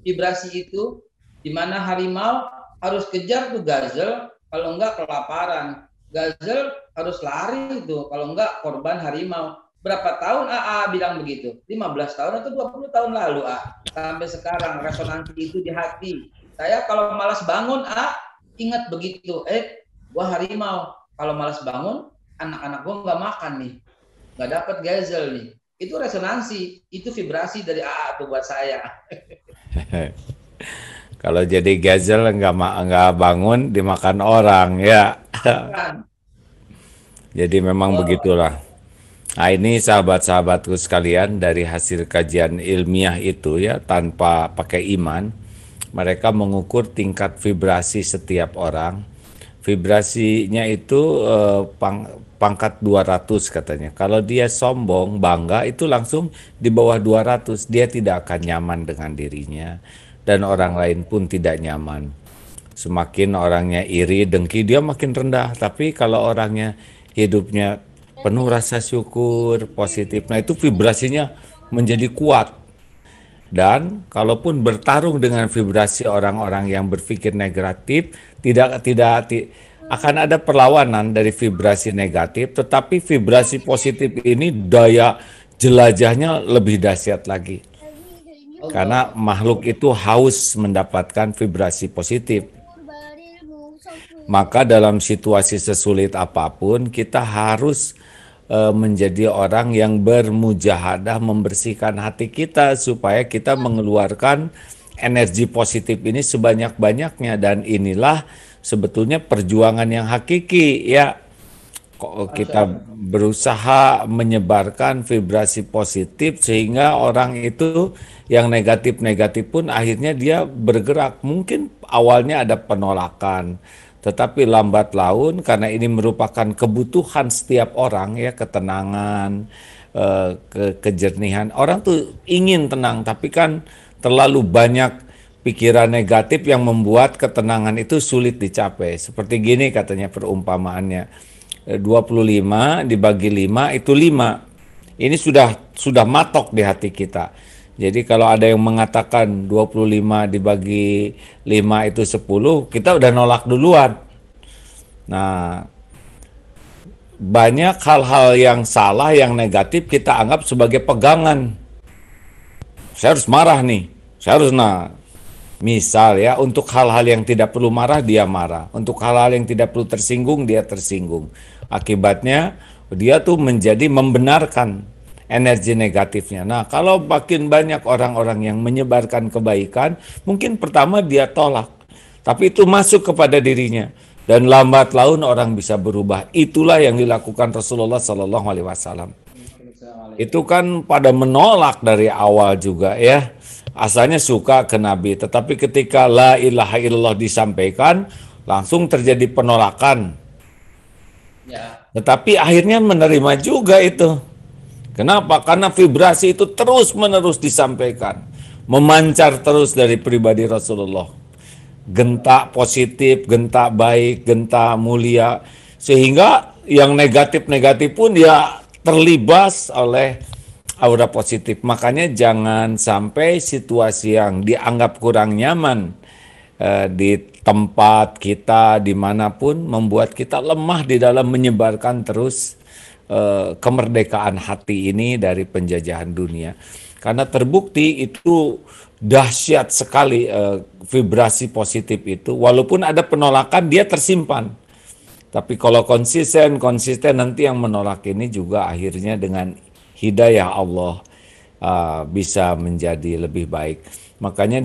vibrasi itu. Di mana harimau harus kejar tuh Gazel, kalau enggak kelaparan. Gazel harus lari tuh, kalau enggak korban harimau. Berapa tahun bilang begitu? 15 tahun atau 20 tahun lalu sampai sekarang resonansi itu di hati. Saya kalau malas bangun ingat begitu, gua harimau. kalau malas bangun, anak-anak gue nggak makan nih, nggak dapat gazel nih. Itu resonansi, itu vibrasi dari AA tuh buat saya. Kalau jadi gazel nggak bangun dimakan orang ya. Jadi memang begitulah. Nah ini sahabat-sahabatku sekalian, dari hasil kajian ilmiah itu ya, tanpa pakai iman, mereka mengukur tingkat vibrasi setiap orang. Vibrasinya itu pangkat 200 katanya. Kalau dia sombong, bangga, itu langsung di bawah 200. Dia tidak akan nyaman dengan dirinya. Dan orang lain pun tidak nyaman. Semakin orangnya iri, dengki, dia makin rendah. Tapi kalau orangnya hidupnya penuh rasa syukur, positif, nah itu vibrasinya menjadi kuat. Dan kalaupun bertarung dengan vibrasi orang-orang yang berpikir negatif, tidak akan ada perlawanan dari vibrasi negatif, tetapi vibrasi positif ini daya jelajahnya lebih dahsyat lagi. Karena makhluk itu haus mendapatkan vibrasi positif. Maka dalam situasi sesulit apapun, kita harus menjadi orang yang bermujahadah membersihkan hati kita supaya kita mengeluarkan energi positif ini sebanyak-banyaknya. Dan inilah sebetulnya perjuangan yang hakiki ya. Kita berusaha menyebarkan vibrasi positif sehingga orang itu yang negatif-negatif pun akhirnya dia bergerak. Mungkin awalnya ada penolakan, tetapi lambat laun karena ini merupakan kebutuhan setiap orang ya, ketenangan, kejernihan. Orang tuh ingin tenang, tapi kan terlalu banyak pikiran negatif yang membuat ketenangan itu sulit dicapai. Seperti gini katanya perumpamaannya, 25 dibagi 5 itu 5. Ini sudah matok di hati kita. Jadi kalau ada yang mengatakan 25 dibagi 5 itu 10, kita udah nolak duluan. Nah, banyak hal-hal yang salah, yang negatif kita anggap sebagai pegangan. Saya harus marah nih, saya harus misal ya, untuk hal-hal yang tidak perlu marah, dia marah. Untuk hal-hal yang tidak perlu tersinggung, dia tersinggung. Akibatnya, dia tuh menjadi membenarkan energi negatifnya. Nah, kalau makin banyak orang-orang yang menyebarkan kebaikan, mungkin pertama dia tolak, tapi itu masuk kepada dirinya, dan lambat laun orang bisa berubah. Itulah yang dilakukan Rasulullah SAW. Itu kan pada menolak dari awal juga ya. Asalnya suka ke Nabi, tetapi ketika la ilaha illallah disampaikan, langsung terjadi penolakan. Ya. Tetapi akhirnya menerima juga itu. Kenapa? Karena vibrasi itu terus-menerus disampaikan. Memancar terus dari pribadi Rasulullah. Gentak positif, gentak baik, gentak mulia. Sehingga yang negatif-negatif pun ya terlibas oleh aura positif. Makanya jangan sampai situasi yang dianggap kurang nyaman di tempat kita, dimanapun, membuat kita lemah di dalam menyebarkan terus kemerdekaan hati ini dari penjajahan dunia. Karena terbukti itu dahsyat sekali vibrasi positif itu. Walaupun ada penolakan, dia tersimpan. Tapi kalau konsisten nanti yang menolak ini juga akhirnya dengan hidayah Allah bisa menjadi lebih baik. Makanya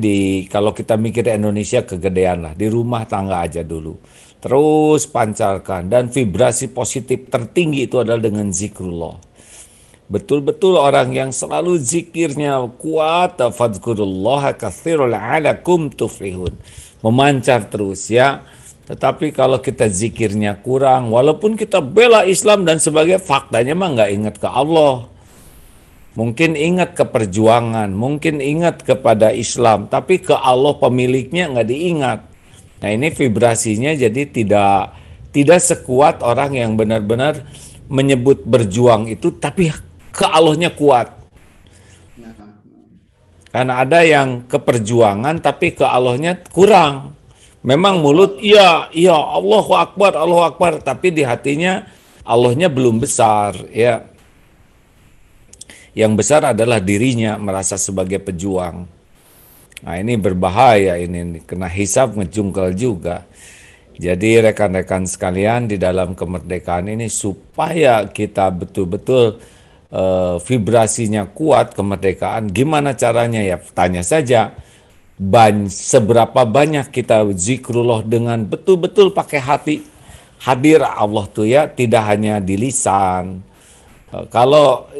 kalau kita mikir Indonesia kegedean lah, di rumah tangga aja dulu. Terus pancarkan, dan vibrasi positif tertinggi itu adalah dengan zikrullah. Betul-betul orang yang selalu zikirnya kuat, fadzkurullaha katsirul la'allakum tuflihun. Memancar terus ya. Tetapi kalau kita zikirnya kurang, walaupun kita bela Islam dan sebagainya, faktanya mah nggak ingat ke Allah. Mungkin ingat ke perjuangan, mungkin ingat kepada Islam, tapi ke Allah pemiliknya nggak diingat. Nah ini vibrasinya jadi tidak sekuat orang yang benar-benar menyebut berjuang itu, tapi ke Allahnya kuat. Karena ada yang ke perjuangan tapi ke Allahnya kurang. Memang mulut iya Allahu Akbar, tapi di hatinya Allahnya belum besar ya. Yang besar adalah dirinya merasa sebagai pejuang. Nah ini berbahaya, ini kena hisab ngejungkel juga. Jadi rekan-rekan sekalian, di dalam kemerdekaan ini supaya kita betul-betul vibrasinya kuat kemerdekaan, gimana caranya ya? Tanya saja, seberapa banyak kita zikrullah dengan betul-betul pakai hati. Hadir Allah tuh ya, tidak hanya di lisan. Kalau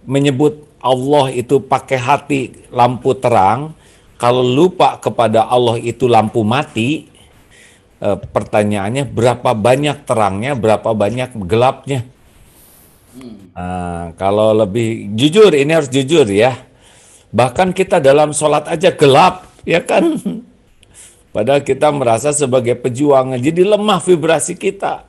menyebut Allah itu pakai hati lampu terang, kalau lupa kepada Allah itu lampu mati, pertanyaannya berapa banyak terangnya, berapa banyak gelapnya. Kalau lebih jujur, ini harus jujur ya. Bahkan kita dalam sholat aja gelap, ya kan? Padahal kita merasa sebagai pejuang, jadi lemah vibrasi kita.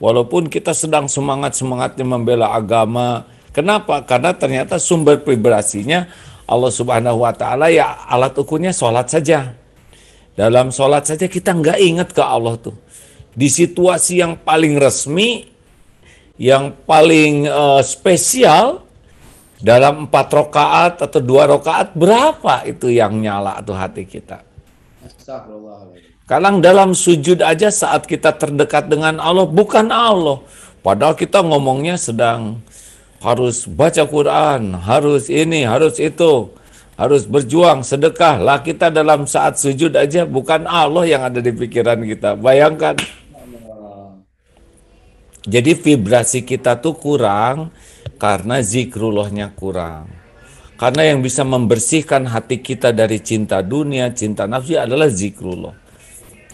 Walaupun kita sedang semangat-semangatnya membela agama. Kenapa? Karena ternyata sumber vibrasinya Allah Subhanahu wa Ta'ala, ya alat ukurnya sholat saja. Dalam sholat saja kita nggak ingat ke Allah tuh. Di situasi yang paling resmi, yang paling spesial, dalam 4 rakaat atau 2 rakaat, berapa itu yang nyala tuh hati kita? Kadang dalam sujud aja saat kita terdekat dengan Allah, bukan Allah. Padahal kita ngomongnya sedang harus baca Quran, harus ini, harus itu, harus berjuang, sedekah. Lah kita dalam saat sujud aja bukan Allah yang ada di pikiran kita. Bayangkan. Jadi vibrasi kita tuh kurang karena zikrullahnya kurang. Karena yang bisa membersihkan hati kita dari cinta dunia, cinta nafsu adalah zikrullah.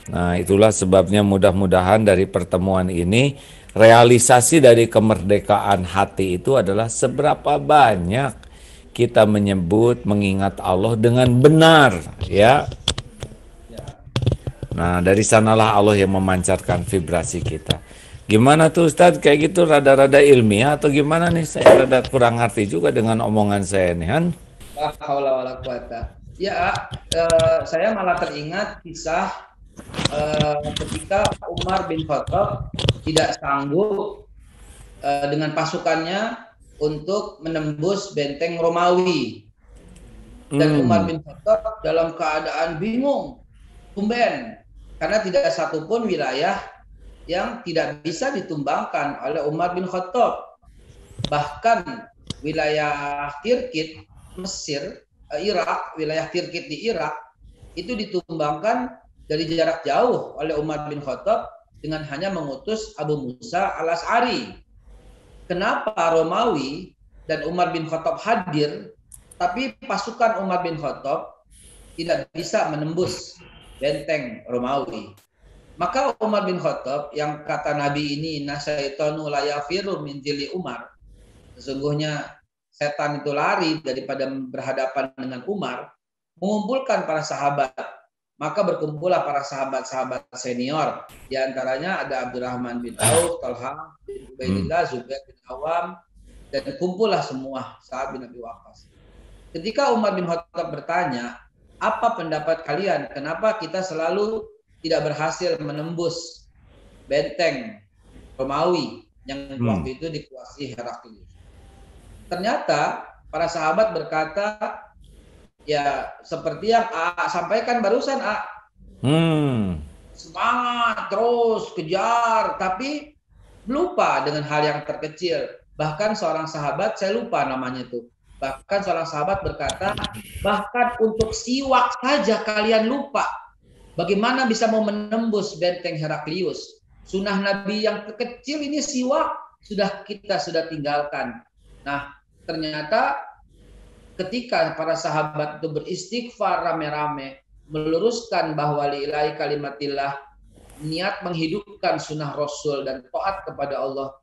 Nah, itulah sebabnya mudah-mudahan dari pertemuan ini realisasi dari kemerdekaan hati itu adalah seberapa banyak kita menyebut, mengingat Allah dengan benar, ya. Nah, dari sanalah Allah yang memancarkan vibrasi kita. Gimana tuh Ustadz, kayak gitu rada-rada ilmiah atau gimana nih? Saya rada kurang ngerti juga dengan omongan saya nih, Han. Ya, saya malah teringat kisah ketika Umar bin Khattab tidak sanggup dengan pasukannya untuk menembus benteng Romawi. Dan Umar bin Khattab dalam keadaan bingung, tumben, karena tidak satupun wilayah yang tidak bisa ditumbangkan oleh Umar bin Khattab. Bahkan wilayah Tirkit, Mesir, Irak, wilayah Tirkit di Irak, itu ditumbangkan dari jarak jauh oleh Umar bin Khattab dengan hanya mengutus Abu Musa al-Asy'ari. Kenapa Romawi dan Umar bin Khattab hadir, tapi pasukan Umar bin Khattab tidak bisa menembus benteng Romawi? Maka Umar bin Khattab, yang kata Nabi ini, nasyaitonu la yafiru min zilli Umar, sesungguhnya setan itu lari daripada berhadapan dengan Umar, mengumpulkan para sahabat. Maka berkumpullah para sahabat-sahabat senior. Di antaranya ada Abdurrahman bin Auf, Talha bin Ubaidillah, Zubair bin Awam, dan kumpullah semua sahabat bin Abi Waqqas. Ketika Umar bin Khattab bertanya, apa pendapat kalian? Kenapa kita selalu tidak berhasil menembus benteng Romawi yang waktu itu dikuasai Heraklius? Ternyata para sahabat berkata, ya seperti yang A sampaikan barusan, A. Semangat terus kejar, tapi lupa dengan hal yang terkecil. Bahkan seorang sahabat, saya lupa namanya itu, bahkan seorang sahabat berkata, bahkan untuk siwak saja kalian lupa. Bagaimana bisa mau menembus benteng Heraklius? Sunnah Nabi yang kecil ini siwak kita sudah tinggalkan. Nah, ternyata ketika para sahabat itu beristighfar rame-rame, meluruskan bahwa lillahi kalimatillah, niat menghidupkan sunnah Rasul dan taat kepada Allah,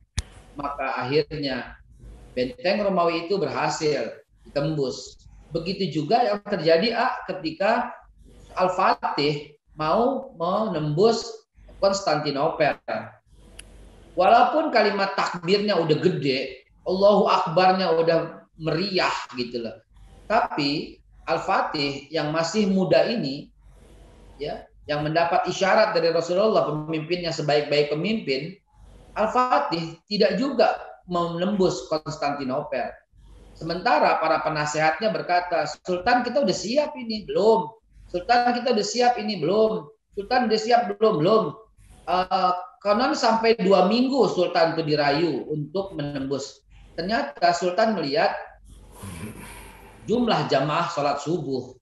maka akhirnya benteng Romawi itu berhasil ditembus. Begitu juga yang terjadi ketika Al-Fatih mau menembus Konstantinopel. Walaupun kalimat takbirnya udah gede, Allahu Akbarnya udah meriah gitu loh. Tapi Al-Fatih yang masih muda ini, ya, yang mendapat isyarat dari Rasulullah, pemimpinnya sebaik-baik pemimpin, Al-Fatih tidak juga menembus Konstantinopel. Sementara para penasehatnya berkata, Sultan kita udah siap ini, belum. Sultan kita udah siap ini, belum. Sultan udah siap belum? Belum. Konon sampai 2 minggu Sultan itu dirayu untuk menembus. Ternyata Sultan melihat jumlah jamaah sholat subuh.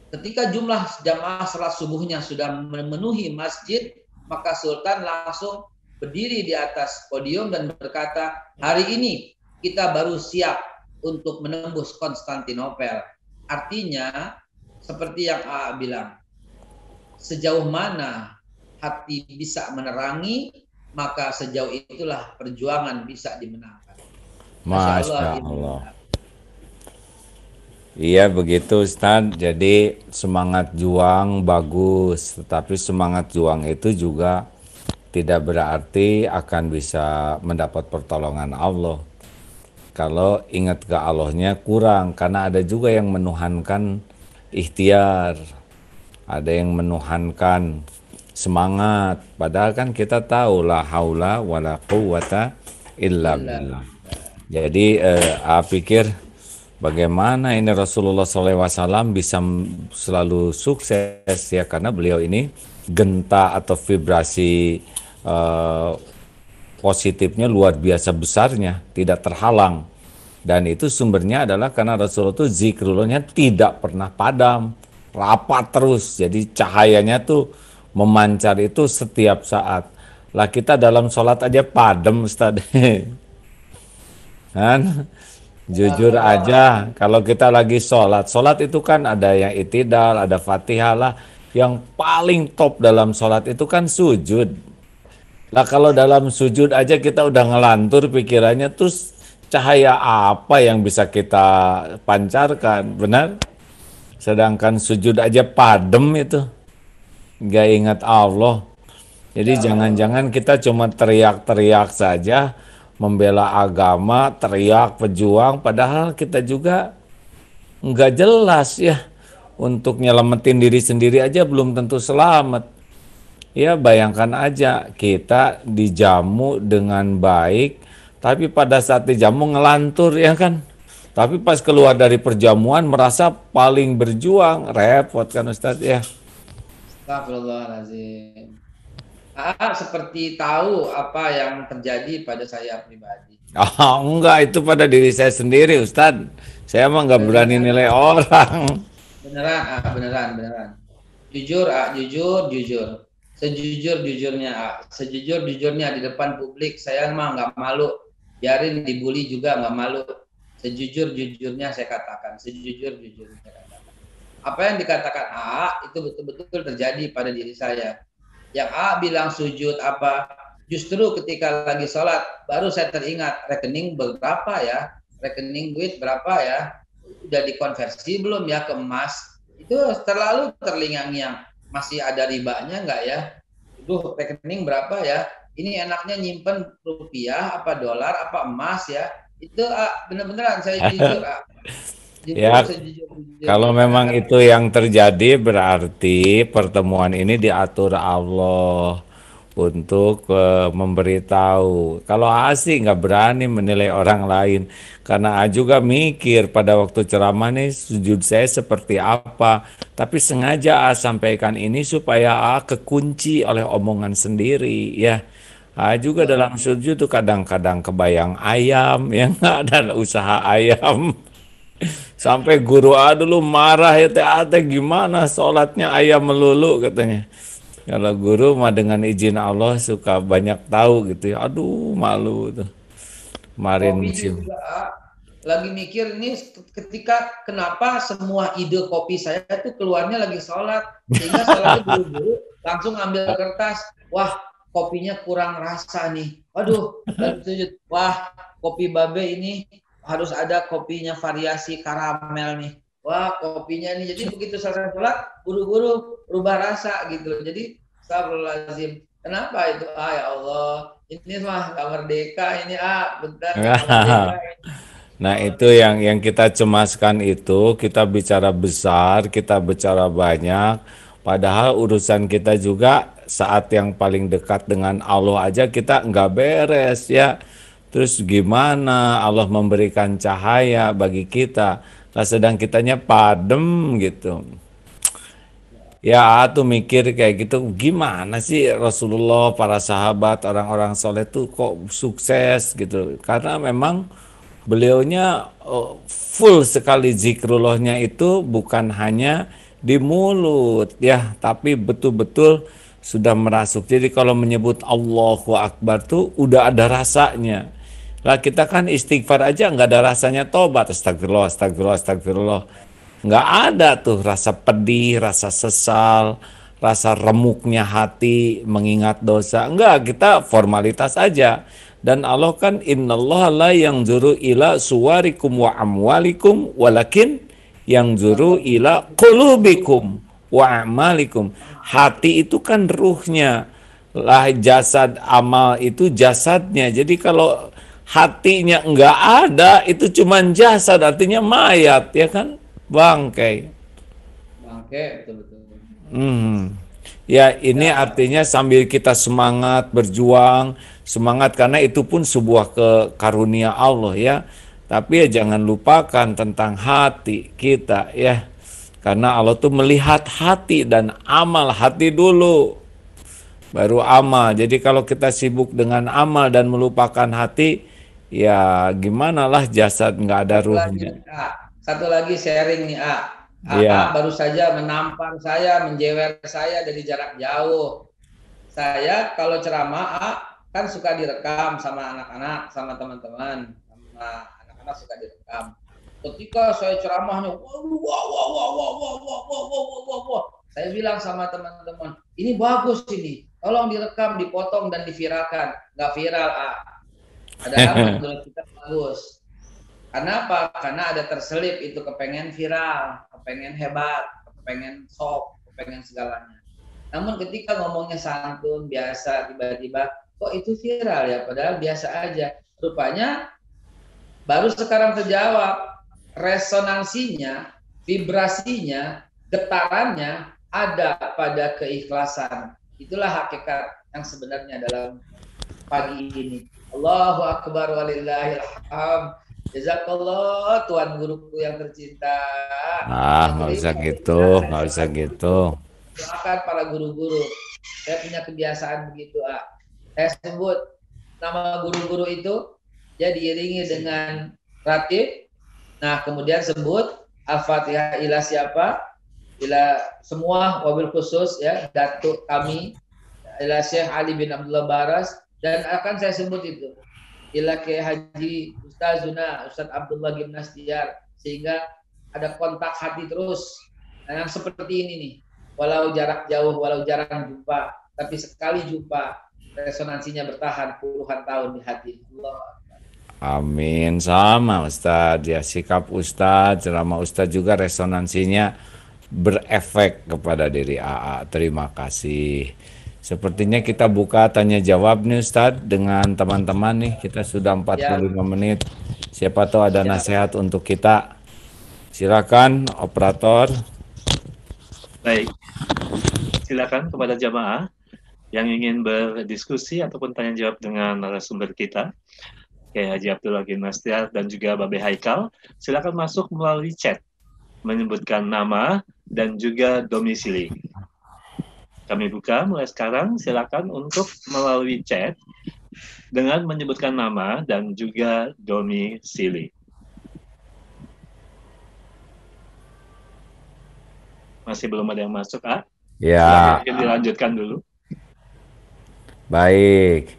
Ketika jumlah jamaah sholat subuhnya sudah memenuhi masjid, maka Sultan langsung berdiri di atas podium dan berkata, hari ini kita baru siap untuk menembus Konstantinopel. Artinya, seperti yang AA bilang, sejauh mana hati bisa menerangi, maka sejauh itulah perjuangan bisa dimenangkan. Masya Allah. Iya begitu Ustaz. Jadi semangat juang bagus, tetapi semangat juang itu juga tidak berarti akan bisa mendapat pertolongan Allah. Kalau ingat ke Allahnya kurang, karena ada juga yang menuhankan ikhtiar, ada yang menuhankan semangat, padahal kan kita tahu la haula wala quwata illa billah. Jadi pikir bagaimana ini Rasulullah SAW bisa selalu sukses ya, karena beliau ini genta atau vibrasi positifnya luar biasa besarnya, tidak terhalang. Dan itu sumbernya adalah karena Rasulullah itu zikrullahnya tidak pernah padam, rapat terus. Jadi cahayanya tuh memancar itu setiap saat. Lah kita dalam sholat aja padam Ustaz. Kan? Jujur aja, kalau kita lagi sholat itu kan ada yang itidal, ada fatihah lah. Yang paling top dalam sholat itu kan sujud. Lah kalau dalam sujud aja kita udah ngelantur pikirannya, terus cahaya apa yang bisa kita pancarkan, benar? Sedangkan sujud aja padem itu, nggak ingat Allah. Jadi jangan-jangan kita cuma teriak-teriak saja, membela agama, teriak, pejuang, padahal kita juga nggak jelas ya. Untuk nyelamatin diri sendiri aja belum tentu selamat. Ya bayangkan aja kita dijamu dengan baik, tapi pada saat dijamu ngelantur ya kan. Tapi pas keluar dari perjamuan merasa paling berjuang, repot kan Ustadz ya. Astagfirullahaladzim. Seperti tahu apa yang terjadi pada saya pribadi. Enggak, itu pada diri saya sendiri Ustadz. Saya mah nggak berani nilai orang. Beneran. Jujur, jujur. Sejujur-jujurnya di depan publik, saya mah nggak malu. Biarin dibully juga nggak malu. Sejujur-jujurnya saya katakan. Apa yang dikatakan AA itu betul-betul terjadi pada diri saya. Yang AA bilang sujud apa, justru ketika lagi sholat, baru saya teringat, rekening berapa ya? Rekening duit berapa ya? Udah dikonversi belum ya ke emas? Itu terlalu terlingang-ngiang. Masih ada ribanya nggak ya? Duh, rekening berapa ya? Ini enaknya nyimpen rupiah, apa dolar, apa emas ya? Itu bener-beneran saya jujur. Ya, kalau memang itu yang terjadi berarti pertemuan ini diatur Allah untuk memberitahu. Kalau asik nggak berani menilai orang lain, karena juga mikir pada waktu ceramah nih sujud saya seperti apa. Tapi sengaja sampaikan ini supaya kekunci oleh omongan sendiri ya. Juga dalam sujud tuh kadang-kadang kebayang ayam yang ada usaha ayam. Sampai guru dulu marah ya teh gimana sholatnya ayam melulu katanya. Kalau guru mah dengan izin Allah suka banyak tahu gitu ya. Aduh malu tuh. Kemarin lagi mikir ini ketika kenapa semua ide kopi saya itu keluarnya lagi sholat, sehingga sholatnya buru-buru langsung ambil kertas. Wah kopinya kurang rasa nih. Aduh sujud. Wah kopi babe ini harus ada kopinya variasi karamel nih. Wah kopinya nih. Jadi begitu selesai sholat buru-buru rubah rasa gitu. Jadi astagfirullahaladzim. Kenapa itu? Ya Allah, ini mah nggak merdeka ini bentar. Nah itu yang kita cemaskan itu, kita bicara besar, kita bicara banyak, padahal urusan kita juga saat yang paling dekat dengan Allah aja kita nggak beres ya. Terus gimana Allah memberikan cahaya bagi kita, nah sedang kitanya padem gitu. Ya, tuh mikir kayak gitu, gimana sih Rasulullah, para sahabat, orang-orang soleh tuh kok sukses gitu. Karena memang beliaunya full sekali zikrullahnya itu bukan hanya di mulut ya, tapi betul-betul sudah merasuk. Jadi kalau menyebut Allahu Akbar tuh udah ada rasanya. Lah kita kan istighfar aja nggak ada rasanya tobat, astagfirullah, astagfirullah, astagfirullah. Nggak ada tuh rasa pedih, rasa sesal, rasa remuknya hati mengingat dosa. Enggak, kita formalitas aja. Dan Allah kan innallaha la yanzuru ila suwarikum wa amwalikum walakin yanzuru ila qulubikum wa amalikum. Hati itu kan ruhnya. Lah jasad amal itu jasadnya. Jadi kalau hatinya enggak ada, itu cuman jasad, artinya mayat ya kan? Bangkai. Bangke, betul-betul. Ya ini artinya sambil kita semangat berjuang, semangat karena itu pun sebuah karunia Allah ya. Tapi ya jangan lupakan tentang hati kita ya. Karena Allah tuh melihat hati dan amal hati dulu. Baru amal. Jadi kalau kita sibuk dengan amal dan melupakan hati, ya gimana lah jasad nggak ada ruhnya. Satu lagi sharing nih, Iya. baru saja menampar saya, menjewer saya dari jarak jauh. Saya kalau ceramah kan suka direkam sama anak-anak, sama teman-teman, sama anak-anak suka direkam. Ketika saya ceramahnya, wah, saya bilang sama teman-teman, ini bagus ini, tolong direkam, dipotong dan diviralkan. Nggak viral, padahal menurut kita bagus. Karena apa? Karena ada terselip itu kepengen viral, kepengen hebat, kepengen sok, kepengen segalanya. Namun ketika ngomongnya santun, biasa, tiba-tiba, kok itu viral ya? Padahal biasa aja. Rupanya baru sekarang terjawab, resonansinya, vibrasinya, getarannya ada pada keikhlasan. Itulah hakikat yang sebenarnya dalam pagi ini. Allahu Akbar walillahilhamd. Jazakallah Tuan guruku yang tercinta. Nggak usah gitu, nggak usah gitu. Doakan para guru-guru. Saya punya kebiasaan begitu, Saya sebut nama guru-guru itu, dia diiringi dengan ratib. Nah, kemudian sebut Al-Fatihah ila siapa? Ila semua, wabil khusus ya, datuk kami, ila Syekh Ali bin Abdullah Baras, dan akan saya sebut itu ila ke Haji Ustazuna Ustaz Abdullah Gimnastiar, sehingga ada kontak hati terus. Nah, yang seperti ini nih, walau jarak jauh, walau jarang jumpa, tapi sekali jumpa resonansinya bertahan puluhan tahun di hati. Allah. Amin, sama Ustadz ya, sikap Ustadz, ceramah Ustadz juga resonansinya berefek kepada diri AA. Terima kasih. Sepertinya kita buka tanya jawab nih Ustadz dengan teman-teman nih. Kita sudah 45 menit. Siapa tahu ada nasihat untuk kita. Silakan operator. Baik. Silakan kepada jamaah yang ingin berdiskusi ataupun tanya jawab dengan narasumber kita, Kiai Haji Abdullah Gimnastiar dan juga Babe Haikal. Silakan masuk melalui chat, menyebutkan nama dan juga domisili. Kami buka mulai sekarang, silakan untuk melalui chat dengan menyebutkan nama dan juga domisili. Masih belum ada yang masuk, Ya. Silakan dilanjutkan dulu. Baik.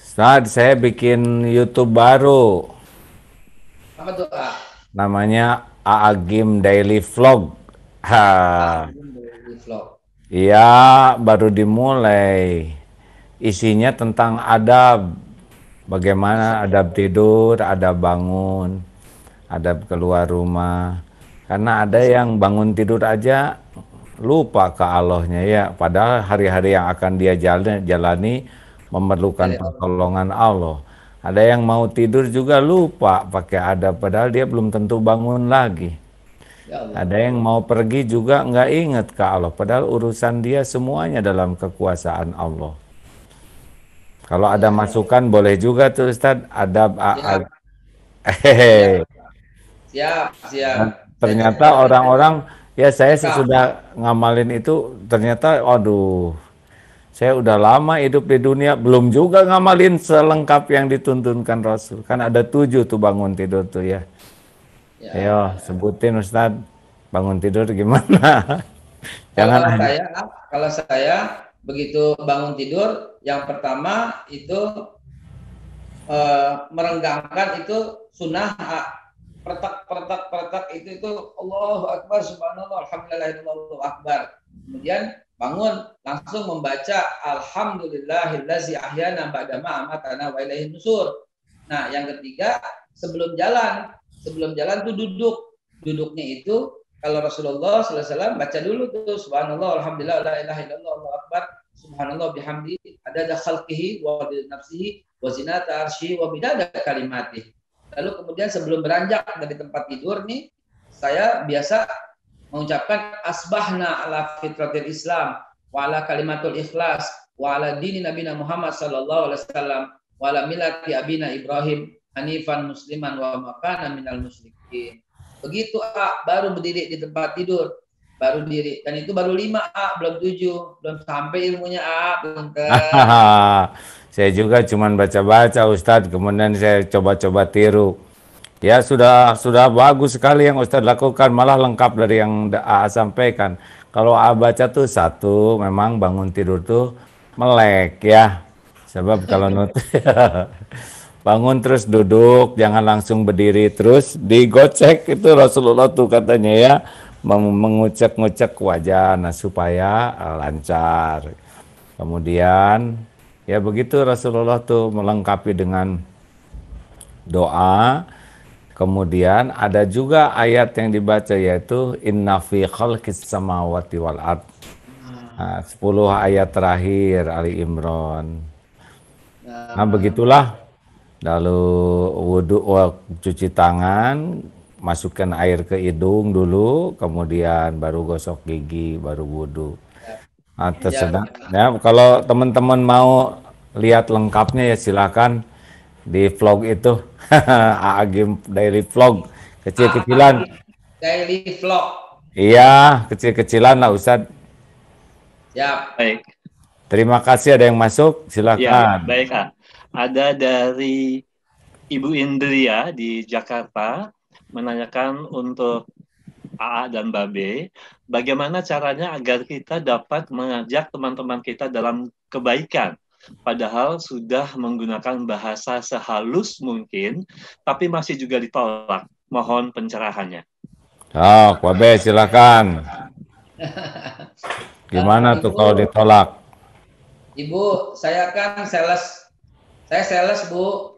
Ustadz, saya bikin YouTube baru. Apa tuh, Namanya Aagim Daily Vlog. Iya, baru dimulai. Isinya tentang adab. Bagaimana adab tidur, adab bangun, adab keluar rumah. Karena ada yang bangun tidur aja lupa ke Allahnya ya. Padahal hari-hari yang akan dia jalani memerlukan pertolongan Allah. Ada yang mau tidur juga lupa pakai adab, padahal dia belum tentu bangun lagi. Ada yang mau pergi juga nggak ingat ke Allah, padahal urusan dia semuanya dalam kekuasaan Allah. Kalau ada masukan boleh juga tuh Ustadz, adab. Siap. Ternyata orang-orang Ya saya sesudah ngamalin itu ternyata, aduh, saya udah lama hidup di dunia, belum juga ngamalin selengkap yang dituntunkan Rasul. Kan ada 7 tuh bangun tidur tuh ya. Ayo sebutin Ustadz, bangun tidur gimana? Kalau saya begitu bangun tidur, yang pertama itu merenggangkan itu sunnah, pertak itu Allahu Akbar, subhanallah, alhamdulillah, Allahu Akbar. Kemudian bangun langsung membaca alhamdulillahillazi ahyana ba'dama amatana wa ilaihin nusur. Nah, yang ketiga sebelum jalan tuh duduknya itu kalau Rasulullah SAW baca dulu tuh subhanallah, alhamdulillah, la ilaha illallah, Allahu Akbar, subhanallah bihamdi, adada khalqihi wa nafsihi wa zinata arsyihi wa bidada kalimatih. Lalu kemudian sebelum beranjak dari tempat tidur nih, saya biasa mengucapkan asbahna ala fitratil Islam wa ala kalimatul ikhlas wa ala dini nabina Muhammad sallallahu alaihi wasallam wa ala millati abina Ibrahim hanifan musliman wa makana minal musyrikin. Begitu baru berdiri di tempat tidur, baru diri, dan itu baru 5 belum 7, belum sampai ilmunya belum. Saya juga cuman baca-baca Ustadz, kemudian saya coba-coba tiru. Ya sudah bagus sekali yang Ustadz lakukan, malah lengkap dari yang AA sampaikan. Kalau AA baca tuh 1, memang bangun tidur tuh melek ya. Sebab kalau bangun terus duduk, jangan langsung berdiri, terus digocek itu Rasulullah tuh katanya ya, mengucek-ngucek wajah, nah supaya lancar. Kemudian ya begitu Rasulullah tuh melengkapi dengan doa. Kemudian ada juga ayat yang dibaca yaitu inna fi khalqis samawati wal ard. 10 ayat terakhir Ali Imran. Nah begitulah. Lalu wudhu, cuci tangan, masukkan air ke hidung dulu, kemudian baru gosok gigi, baru wudhu. Ya, kalau teman-teman mau lihat lengkapnya ya silakan di vlog itu. Agim daily vlog kecil-kecilan. Daily vlog. Iya, kecil-kecilan lah Ustadz. Ya. Baik. Terima kasih, ada yang masuk, silakan. Ya, baik Ada dari Ibu Indria di Jakarta menanyakan untuk AA dan Babe, bagaimana caranya agar kita dapat mengajak teman-teman kita dalam kebaikan, padahal sudah menggunakan bahasa sehalus mungkin, tapi masih juga ditolak. Mohon pencerahannya. Babe silakan. Gimana tuh kalau ditolak? Ibu, saya kan sales. Saya sales, Bu.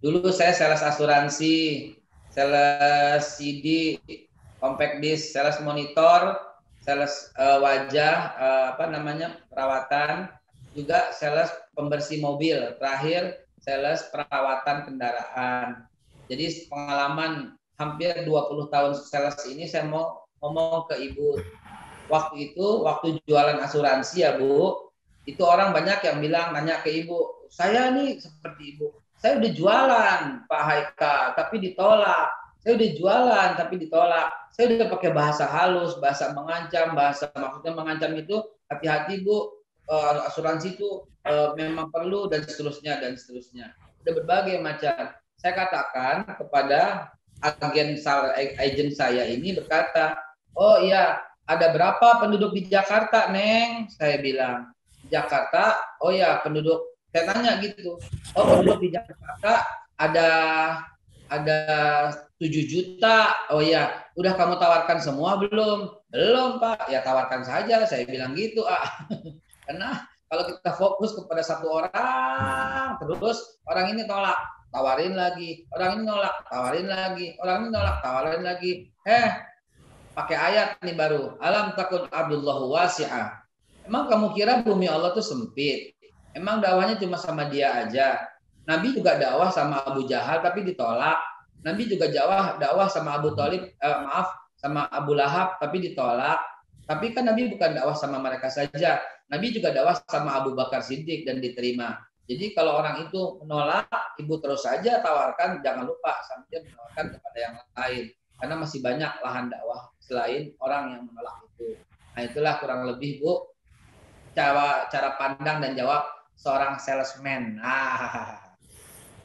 Dulu saya sales asuransi, sales CD, compact disc, sales monitor, sales wajah, perawatan, juga sales pembersih mobil, terakhir sales perawatan kendaraan. Jadi pengalaman hampir 20 tahun sales ini saya mau ngomong ke Ibu. Waktu jualan asuransi ya Bu, itu orang banyak yang nanya ke Ibu, saya nih seperti Ibu, saya udah jualan Pak Haika tapi ditolak, saya udah jualan tapi ditolak, saya udah pakai bahasa halus, bahasa mengancam, maksudnya mengancam itu hati-hati Bu, asuransi itu memang perlu dan seterusnya. Udah berbagai macam. Saya katakan kepada agen saya ini berkata, oh iya, ada berapa penduduk di Jakarta, Neng? Saya bilang, Jakarta, oh ya penduduk, saya tanya gitu, oh penduduk di Jakarta ada 7 juta, oh ya, udah kamu tawarkan semua belum? Belum Pak, ya tawarkan saja, saya bilang gitu karena kalau kita fokus kepada satu orang, terus orang ini tolak, tawarin lagi, orang ini nolak, tawarin lagi, orang ini nolak, tawarin lagi, pakai ayat nih baru, alam takun abdullahu wasi'ah. Emang kamu kira bumi Allah tuh sempit? Emang dakwahnya cuma sama dia aja? Nabi juga dakwah sama Abu Jahal tapi ditolak. Nabi juga dakwah sama Abu Thalib, sama Abu Lahab tapi ditolak. Tapi kan Nabi bukan dakwah sama mereka saja. Nabi juga dakwah sama Abu Bakar Siddiq dan diterima. Jadi kalau orang itu menolak, Ibu terus saja tawarkan, jangan lupa sambil menawarkan kepada yang lain. karena masih banyak lahan dakwah selain orang yang menolak itu. Nah itulah kurang lebih Bu cara pandang dan jawab seorang salesman.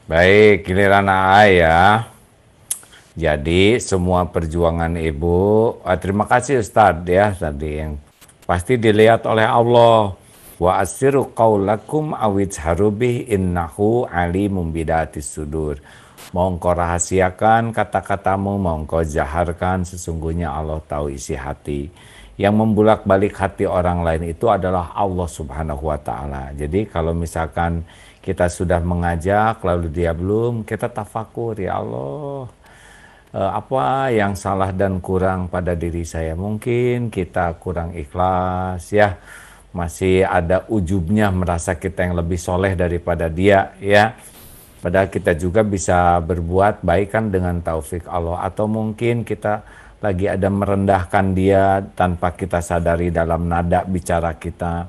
Baik, giliran AA ya. Jadi semua perjuangan Ibu, terima kasih Ustadz ya tadi yang pasti dilihat oleh Allah. Wa asiru qaulakum awizharu bih innahu alimum bidatis sudur. Mau engkau rahasiakan kata-katamu, mau engkau jaharkan, sesungguhnya Allah tahu isi hati. Yang membulak-balik hati orang lain itu adalah Allah Subhanahu wa Ta'ala. Jadi kalau misalkan kita sudah mengajak lalu dia belum, kita tafakur, ya Allah, apa yang salah dan kurang pada diri saya. Mungkin kita kurang ikhlas ya, masih ada ujubnya merasa kita yang lebih soleh daripada dia ya. Padahal kita juga bisa berbuat baik kan dengan taufik Allah. Atau mungkin kita lagi ada merendahkan dia tanpa kita sadari dalam nada bicara kita.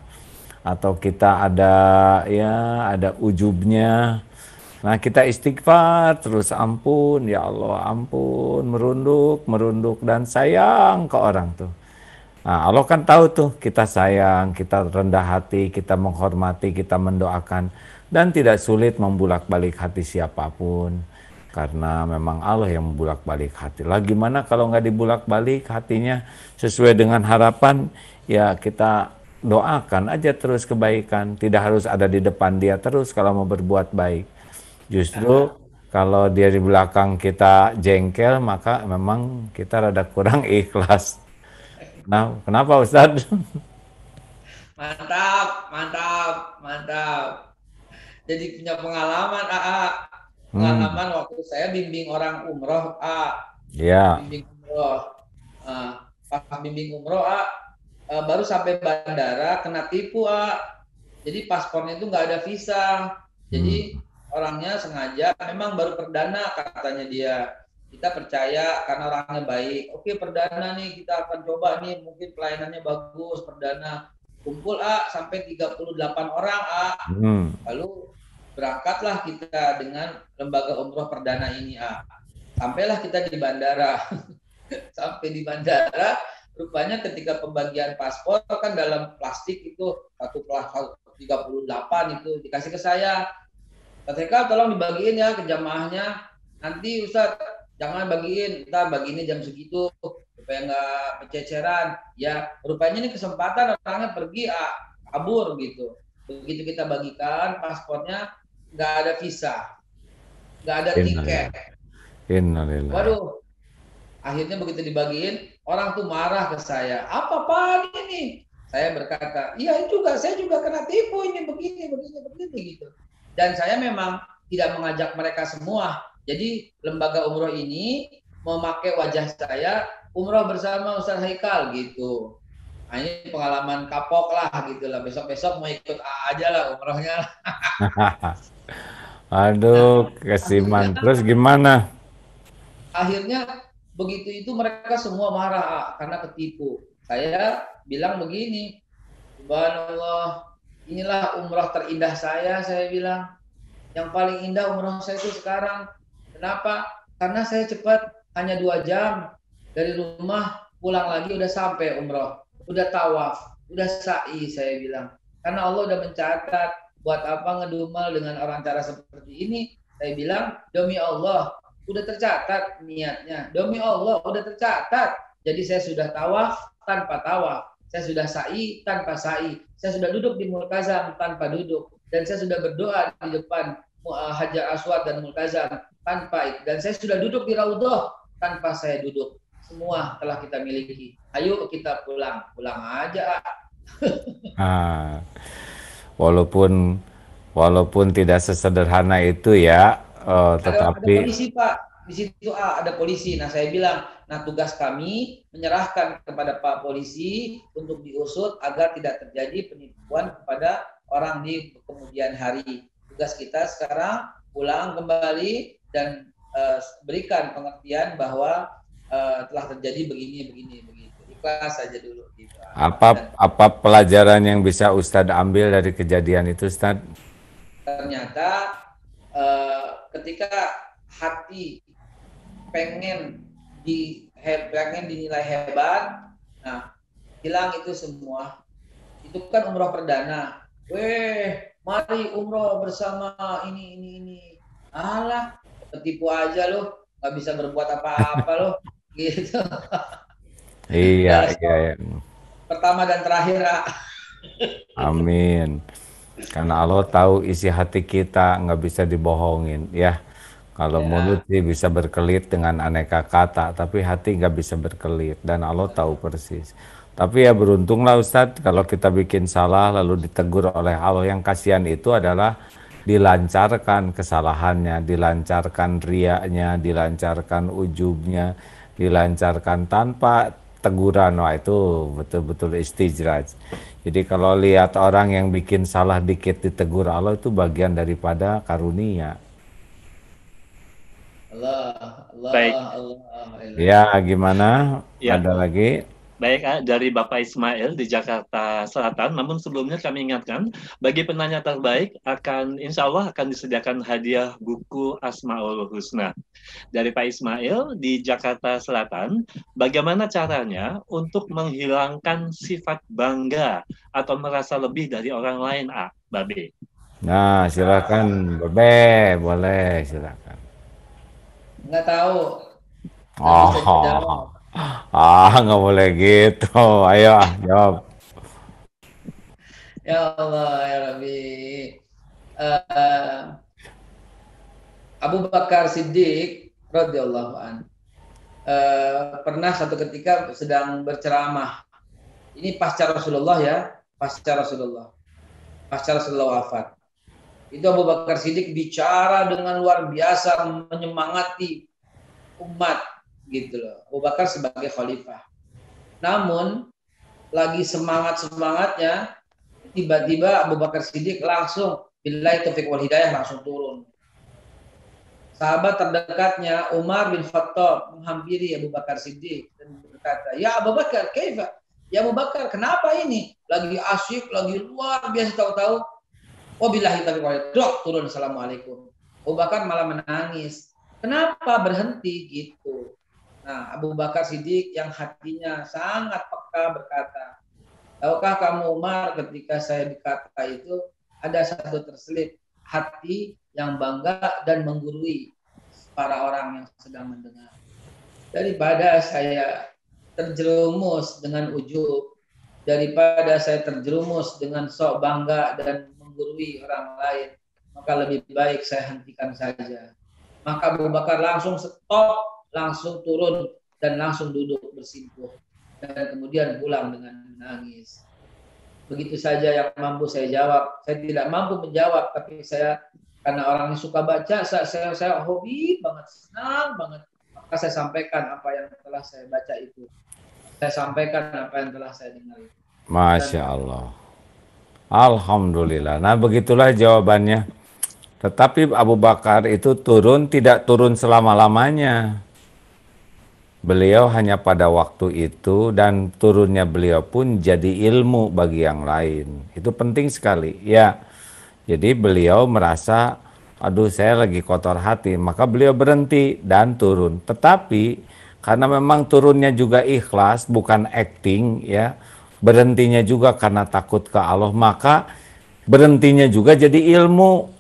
Atau kita ada ujubnya. Nah kita istighfar terus, ampun ya Allah, ampun, merunduk dan sayang ke orang tuh. Nah Allah kan tahu tuh kita sayang, kita rendah hati, kita menghormati, kita mendoakan. Dan tidak sulit membulak-balik hati siapapun. Karena memang Allah yang membulak-balik hati. Lah gimana kalau nggak dibulak-balik hatinya sesuai dengan harapan, ya kita doakan aja terus kebaikan. Tidak harus ada di depan dia terus kalau mau berbuat baik. Justru kalau dia di belakang kita jengkel, maka memang kita rada kurang ikhlas. Nah, kenapa Ustadz? Mantap. Jadi punya pengalaman, pengalaman waktu saya bimbing orang umroh, Iya. Bimbing umroh. Pas bimbing umroh, baru sampai bandara kena tipu, Jadi paspornya itu nggak ada visa. Jadi orangnya sengaja, memang baru perdana katanya dia. Kita percaya karena orangnya baik. Oke, perdana nih, kita akan coba nih, mungkin pelayanannya bagus, perdana. Kumpul sampai 38 orang, Lalu berangkatlah kita dengan lembaga umroh perdana ini, Sampailah kita di bandara. Sampai di bandara, rupanya ketika pembagian paspor kan dalam plastik itu 38 itu dikasih ke saya. Kata tolong dibagiin ya ke jamaahnya. Nanti Ustaz jangan bagiin, kita bagiinnya jam segitu supaya nggak bececeran. Ya rupanya ini kesempatan orangnya pergi kabur gitu. Begitu kita bagikan paspornya nggak ada visa, nggak ada tiket. Innalillah. Waduh, akhirnya begitu dibagiin orang tuh marah ke saya. Apa ini? Saya berkata, iya juga, saya juga kena tipu ini begini gitu. Dan saya memang tidak mengajak mereka semua. Jadi lembaga umroh ini memakai wajah saya umroh bersama Ustaz Haikal gitu. Nah, ini pengalaman kapok lah gitu lah. Besok-besok mau ikut aja lah umrohnya. Aduh, kesiman. Terus gimana? Akhirnya begitu itu mereka semua marah karena ketipu. Saya bilang begini, subhanallah, inilah umroh terindah saya bilang. Yang paling indah umroh saya itu sekarang. Kenapa? Karena saya cepat, hanya 2 jam dari rumah, pulang lagi udah sampai umroh, udah tawaf, udah sa'i, saya bilang. Karena Allah udah mencatat, buat apa ngedumel dengan orang cara seperti ini. Saya bilang, demi Allah, udah tercatat niatnya. Demi Allah, udah tercatat. Jadi saya sudah tawaf tanpa tawaf. Saya sudah sa'i tanpa sa'i. Saya sudah duduk di Multazam tanpa duduk. Dan saya sudah berdoa di depan Hajar Aswad dan Multazam tanpa itu. Dan saya sudah duduk di Raudhah tanpa saya duduk. Semua telah kita miliki. Ayo kita pulang aja. Walaupun tidak sesederhana itu ya, tetapi ada polisi Pak, di situ ada polisi. Nah saya bilang, tugas kami menyerahkan kepada Pak Polisi untuk diusut agar tidak terjadi penipuan kepada orang di kemudian hari. Tugas kita sekarang pulang kembali dan berikan pengertian bahwa telah terjadi begini begitu. Ikhlas saja dulu. Gitu. Apa pelajaran yang bisa Ustadz ambil dari kejadian itu, Ustadz? Ternyata ketika hati pengen pengen dinilai hebat, nah hilang itu semua. Itu kan umroh perdana. Mari umroh bersama ini. Alah, ketipu aja loh, nggak bisa berbuat apa-apa loh, gitu. Iya. Pertama dan terakhir. Amin. Karena Allah tahu isi hati kita, nggak bisa dibohongin, ya. Kalau mulut sih bisa berkelit dengan aneka kata, tapi hati nggak bisa berkelit, dan Allah tahu persis. Tapi ya beruntunglah Ustadz, kalau kita bikin salah lalu ditegur oleh Allah. Yang kasihan itu adalah dilancarkan kesalahannya, dilancarkan riaknya, dilancarkan ujubnya, dilancarkan tanpa teguran. Wah, itu betul-betul istijraj. Jadi kalau lihat orang yang bikin salah dikit ditegur Allah, itu bagian daripada karunia. Allah. Ya, gimana? Ya. Ada lagi? Baik, dari Bapak Ismail di Jakarta Selatan. Namun sebelumnya kami ingatkan, bagi penanya terbaik insya Allah akan disediakan hadiah buku Asmaul Husna. Dari Pak Ismail di Jakarta Selatan, bagaimana caranya untuk menghilangkan sifat bangga atau merasa lebih dari orang lain, Babe? Nah, silakan, Babe, boleh, silakan. Nggak tahu. Nggak boleh gitu. Ayo, jawab. Ya Allah, ya Rabbi. Abu Bakar Siddiq radhiyallahu an pernah satu ketika sedang berceramah. Ini pasca Rasulullah ya, pasca Rasulullah wafat. Itu Abu Bakar Siddiq bicara dengan luar biasa, menyemangati umat gitu loh. Abu Bakar sebagai khalifah. Namun lagi semangatnya, tiba-tiba Abu Bakar Siddiq langsung billahi taufiq wal hidayah langsung turun. Sahabat terdekatnya Umar bin Khattab menghampiri Abu Bakar Siddiq dan berkata, "Ya Abu Bakar, kaifa? Ya Abu Bakar, kenapa ini? Lagi asyik, lagi luar biasa, tahu-tahu wabillahi taufiq wal hidayah turun, assalamualaikum." Abu Bakar malah menangis. Kenapa berhenti gitu? Nah, Abu Bakar Siddiq yang hatinya sangat peka berkata, "Tahukah kamu Umar, ketika saya dikata itu ada satu terselip hati yang bangga dan menggurui para orang yang sedang mendengar. Daripada saya terjerumus dengan ujub, daripada saya terjerumus dengan sok bangga dan menggurui orang lain, maka lebih baik saya hentikan saja." Maka Abu Bakar langsung stop, langsung turun dan langsung duduk bersimpuh dan kemudian pulang dengan menangis. Begitu saja yang mampu saya jawab. Saya tidak mampu menjawab, tapi saya karena orang yang suka baca, saya hobi banget, senang banget. Maka saya sampaikan apa yang telah saya baca itu. Saya sampaikan apa yang telah saya dengar itu. Masya Allah. Alhamdulillah. Nah, begitulah jawabannya. Tetapi Abu Bakar itu tidak turun selama-lamanya. Beliau hanya pada waktu itu, dan turunnya beliau pun jadi ilmu bagi yang lain. Itu penting sekali. Ya, jadi beliau merasa, aduh saya lagi kotor hati, maka beliau berhenti dan turun. Tetapi karena memang turunnya juga ikhlas, bukan acting, ya, berhentinya juga karena takut ke Allah, maka berhentinya juga jadi ilmu.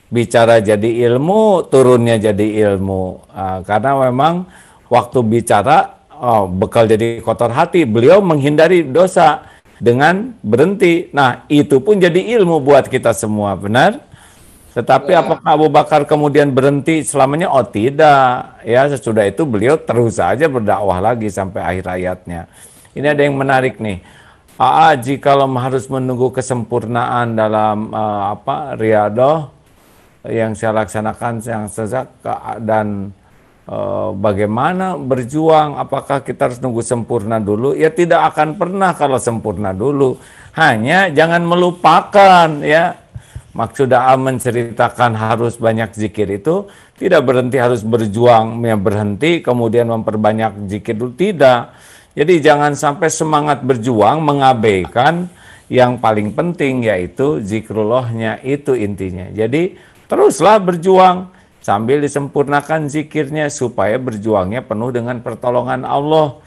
Bicara jadi ilmu, turunnya jadi ilmu. Karena memang waktu bicara, bekal jadi kotor hati, beliau menghindari dosa dengan berhenti. Nah, itu pun jadi ilmu buat kita semua, benar? Tetapi apakah Abu Bakar kemudian berhenti selamanya? Oh tidak. Ya, sesudah itu beliau terus saja berdakwah lagi sampai akhir hayatnya. Ini ada yang menarik nih. Jikalau harus menunggu kesempurnaan dalam riyadhah yang saya laksanakan yang sejak, dan bagaimana berjuang, apakah kita harus nunggu sempurna dulu? Ya tidak akan pernah kalau sempurna dulu. Hanya jangan melupakan, ya. Maksud menceritakan harus banyak zikir itu tidak berhenti harus berjuang, ya berhenti kemudian memperbanyak zikir dulu, tidak. Jadi jangan sampai semangat berjuang mengabaikan yang paling penting, yaitu zikrullahnya, itu intinya. Jadi teruslah berjuang sambil disempurnakan zikirnya supaya berjuangnya penuh dengan pertolongan Allah.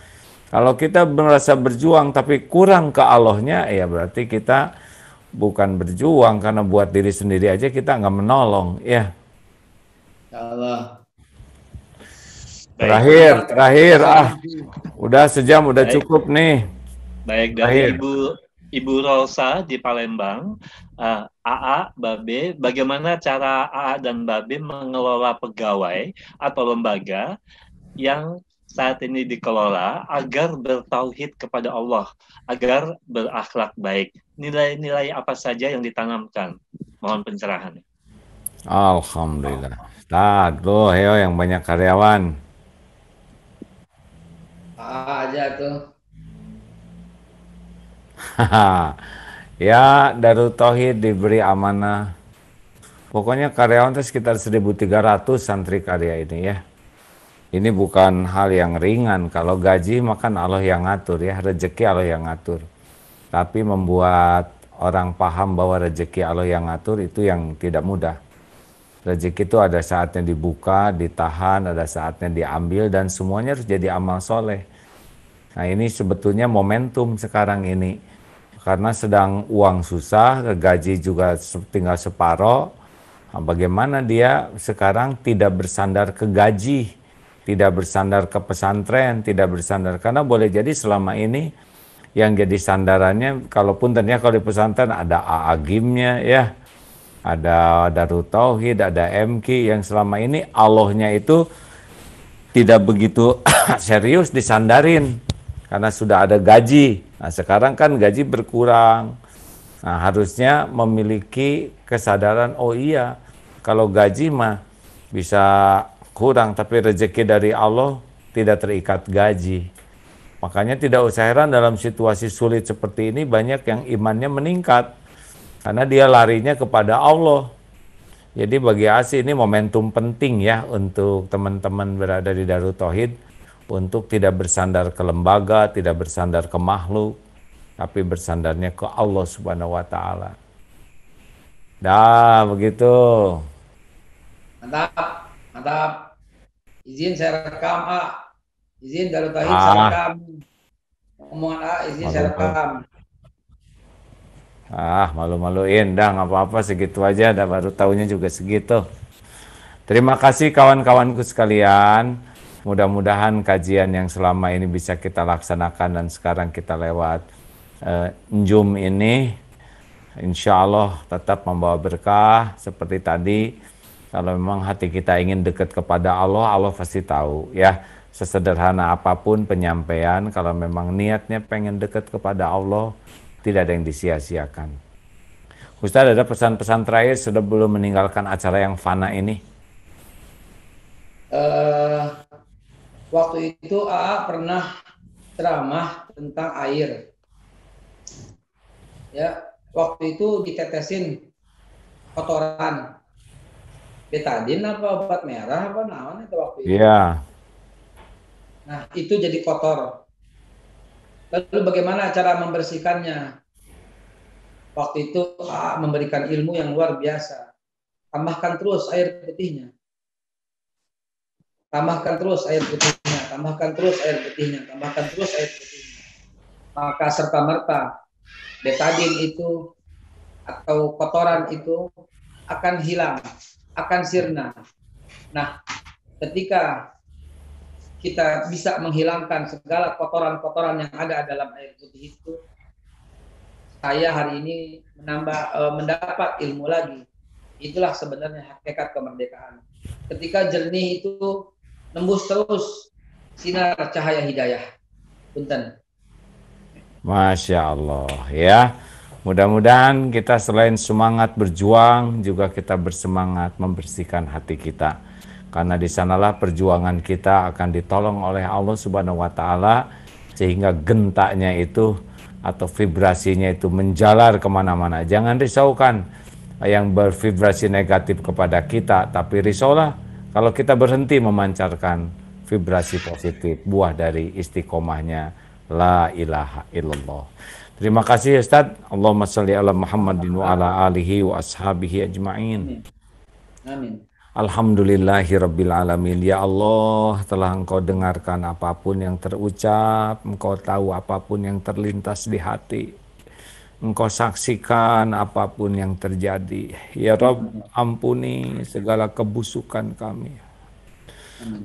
Kalau kita merasa berjuang tapi kurang ke Allahnya, ya berarti kita bukan berjuang, karena buat diri sendiri aja kita nggak menolong, ya. Allah. Terakhir, udah sejam, udah cukup nih. Baik, dari Ibu Rosa di Palembang, AA, Babe, bagaimana cara AA dan Babe mengelola pegawai atau lembaga yang saat ini dikelola agar bertauhid kepada Allah, agar berakhlak baik? Nilai-nilai apa saja yang ditanamkan? Mohon pencerahan. Alhamdulillah. Loh, yang banyak karyawan. Aja tuh. Ya, Darut Tauhid diberi amanah. Pokoknya karyawan itu sekitar 1.300 santri karya ini, ya. Ini bukan hal yang ringan. Kalau gaji makan Allah yang ngatur, ya. Rezeki Allah yang ngatur. Tapi membuat orang paham bahwa rezeki Allah yang ngatur itu yang tidak mudah. Rezeki itu ada saatnya dibuka, ditahan, ada saatnya diambil, dan semuanya harus jadi amal soleh. Nah, ini sebetulnya momentum sekarang ini. Karena sedang uang susah, gaji juga tinggal separoh. Nah, bagaimana dia sekarang tidak bersandar ke gaji, tidak bersandar ke pesantren, tidak bersandar. Karena boleh jadi selama ini yang jadi sandarannya, kalaupun ternyata kalau di pesantren ada AA-GIM-nya, ya. Ada Darut Tauhid, ada MQ, yang selama ini Allahnya itu tidak begitu serius disandarin. Karena sudah ada gaji. Nah, sekarang kan gaji berkurang. Nah, harusnya memiliki kesadaran, oh iya, kalau gaji mah bisa kurang, tapi rezeki dari Allah tidak terikat gaji. Makanya tidak usah heran dalam situasi sulit seperti ini banyak yang imannya meningkat. Karena dia larinya kepada Allah. Jadi bagi ASI ini momentum penting, ya, untuk teman-teman berada di Darut Tauhid, untuk tidak bersandar ke lembaga, tidak bersandar ke makhluk, tapi bersandarnya ke Allah Subhanahu wa Ta'ala. Dah, begitu. Mantap. Izin saya rekam, A. Izin Darut Tauhid saya rekam. Omongan A, izin saya rekam. Malu-maluin, dah nggak apa-apa, segitu aja, dah baru tahunya juga segitu. Terima kasih kawan-kawanku sekalian. Mudah-mudahan kajian yang selama ini bisa kita laksanakan dan sekarang kita lewat Zoom ini, insya Allah tetap membawa berkah. Seperti tadi, kalau memang hati kita ingin dekat kepada Allah, Allah pasti tahu, ya. Sesederhana apapun penyampaian, kalau memang niatnya pengen dekat kepada Allah, tidak ada yang disia-siakan. Ustaz, ada pesan-pesan terakhir sudah belum meninggalkan acara yang fana ini? Waktu itu AA pernah ceramah tentang air. Ya, waktu itu ditetesin kotoran. Betadin apa obat merah apa naon itu waktu itu. Iya. Nah, itu jadi kotor. Lalu bagaimana cara membersihkannya? Waktu itu AA memberikan ilmu yang luar biasa. Tambahkan terus air putihnya. Tambahkan terus air putihnya, tambahkan terus air putihnya, tambahkan terus air putihnya. Maka serta-merta betadin itu atau kotoran itu akan hilang, akan sirna. Nah, ketika kita bisa menghilangkan segala kotoran-kotoran yang ada dalam air putih itu, saya hari ini mendapat ilmu lagi. Itulah sebenarnya hakikat kemerdekaan. Ketika jernih itu nembus terus sinar cahaya hidayah. Punten. Masya Allah, ya. Mudah-mudahan kita selain semangat berjuang, juga kita bersemangat membersihkan hati kita. Karena di sanalah perjuangan kita akan ditolong oleh Allah Subhanahu wa Ta'ala, sehingga gentaknya itu atau vibrasinya itu menjalar kemana-mana. Jangan risaukan yang bervibrasi negatif kepada kita, tapi risaulah kalau kita berhenti memancarkan vibrasi positif, buah dari istiqomahnya la ilaha illallah. Terima kasih Ustaz. Allahumma sholli ala Muhammadin wa ala alihi wa ashabihi ajma'in. Amin. Alhamdulillahirabbil alamin. Ya Allah, telah Engkau dengarkan apapun yang terucap, Engkau tahu apapun yang terlintas di hati. Engkau saksikan apapun yang terjadi. Ya Rabb, ampuni segala kebusukan kami.